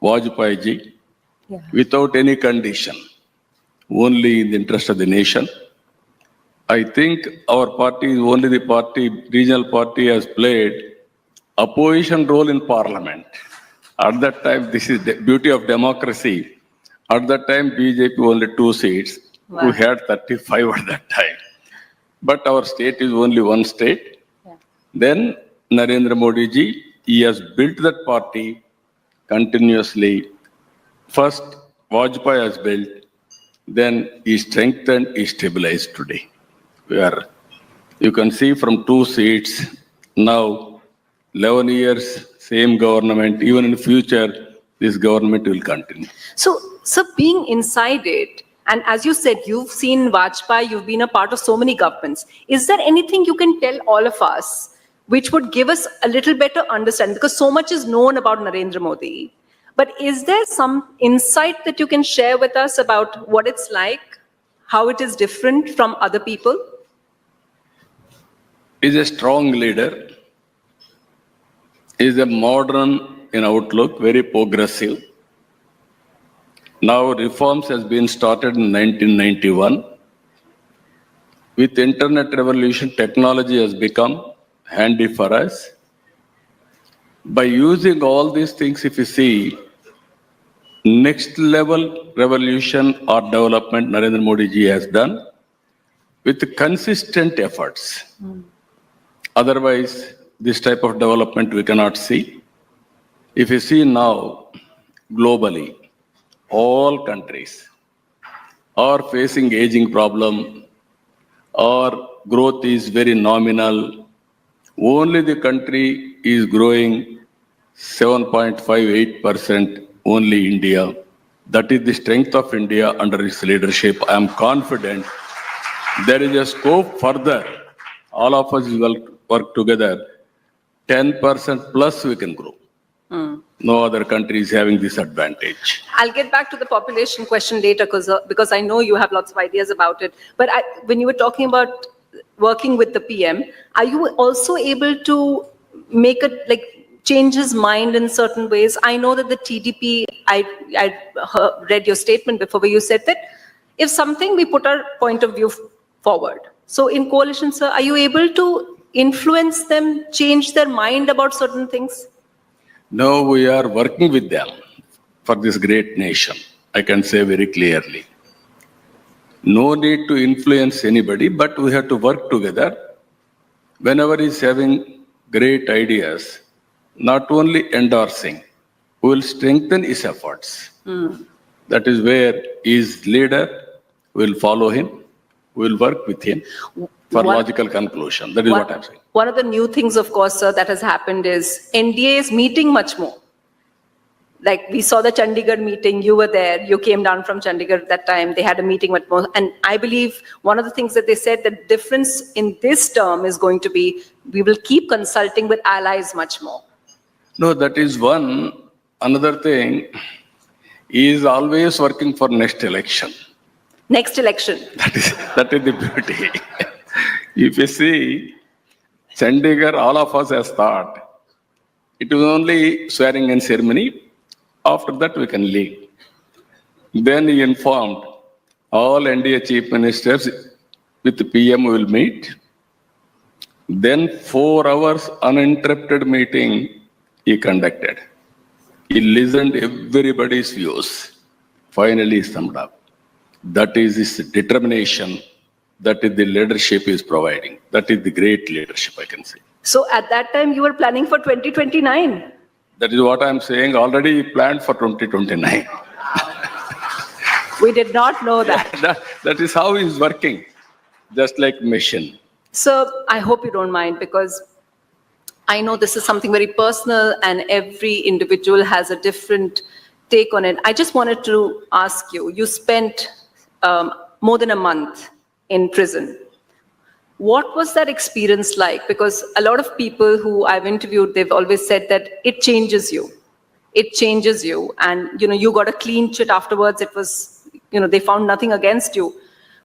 Vajpayee ji without any condition, only in the interest of the nation. I think our party is only the party, regional party has played opposition role in parliament. At that time, this is the beauty of democracy. At that time, BJP only 2 seats. Wow. We had 35 at that time. But our state is only one state. Then Narendra Modi ji, he has built that party continuously. First, Vajpayee has built, then he strengthened, he stabilized today. You can see from 2 seats, now 11 years, same government, even in the future, this government will continue. So, being inside it, and as you said, you've seen Vajpayee, you've been a part of so many governments. Is there anything you can tell all of us which would give us a little better understanding? Because so much is known about Narendra Modi. But is there some insight that you can share with us about what it's like, how it is different from other people? He's a strong leader. He's a modern in outlook, very progressive. Now reforms has been started in 1991. With internet revolution, technology has become handy for us. By using all these things, if you see, next level revolution or development Narendra Modi ji has done with consistent efforts. Otherwise, this type of development we cannot see. If you see now, globally, all countries are facing aging problem, or growth is very nominal. Only the country is growing 7.58%, only India. That is the strength of India under its leadership. I am confident there is a scope further. All of us will work together. 10% plus we can grow. No other country is having this advantage. I'll get back to the population question later because I know you have lots of ideas about it. But when you were talking about working with the PM, are you also able to make it change his mind in certain ways? I know that the TDP, I read your statement before where you said that if something, we put our point of view forward. So in coalition, sir, are you able to influence them, change their mind about certain things? No, we are working with them for this great nation. I can say very clearly. No need to influence anybody, but we have to work together. Whenever he's having great ideas, not only endorsing, we will strengthen his efforts. That is where he is leader, we will follow him, we will work with him for logical conclusion. That is what I'm saying. One of the new things, of course, sir, that has happened is NDA is meeting much more. Like we saw the Chandigarh meeting, you were there, you came down from Chandigarh at that time, they had a meeting much more. And I believe one of the things that they said, the difference in this term is going to be, we will keep consulting with allies much more. No, that is one. Another thing, he is always working for next election. Next election. That is the beauty. If you see, Chandigarh, all of us has thought, it was only swearing in ceremony. After that, we can leave. Then he informed all NDA chief ministers with the PM will meet. Then 4 hours uninterrupted meeting he conducted. He listened everybody's views. Finally, he summed up. That is his determination. That is the leadership he is providing. That is the great leadership, I can say. So at that time, you were planning for 2029. That is what I'm saying. Already planned for 2029. We did not know that. That is how he's working, just like mission. So I hope you don't mind because I know this is something very personal and every individual has a different take on it. I just wanted to ask you, you spent more than a month in prison. What was that experience like? Because a lot of people who I've interviewed, they've always said that it changes you. It changes you. And, you got a clean chit afterwards. It was, they found nothing against you.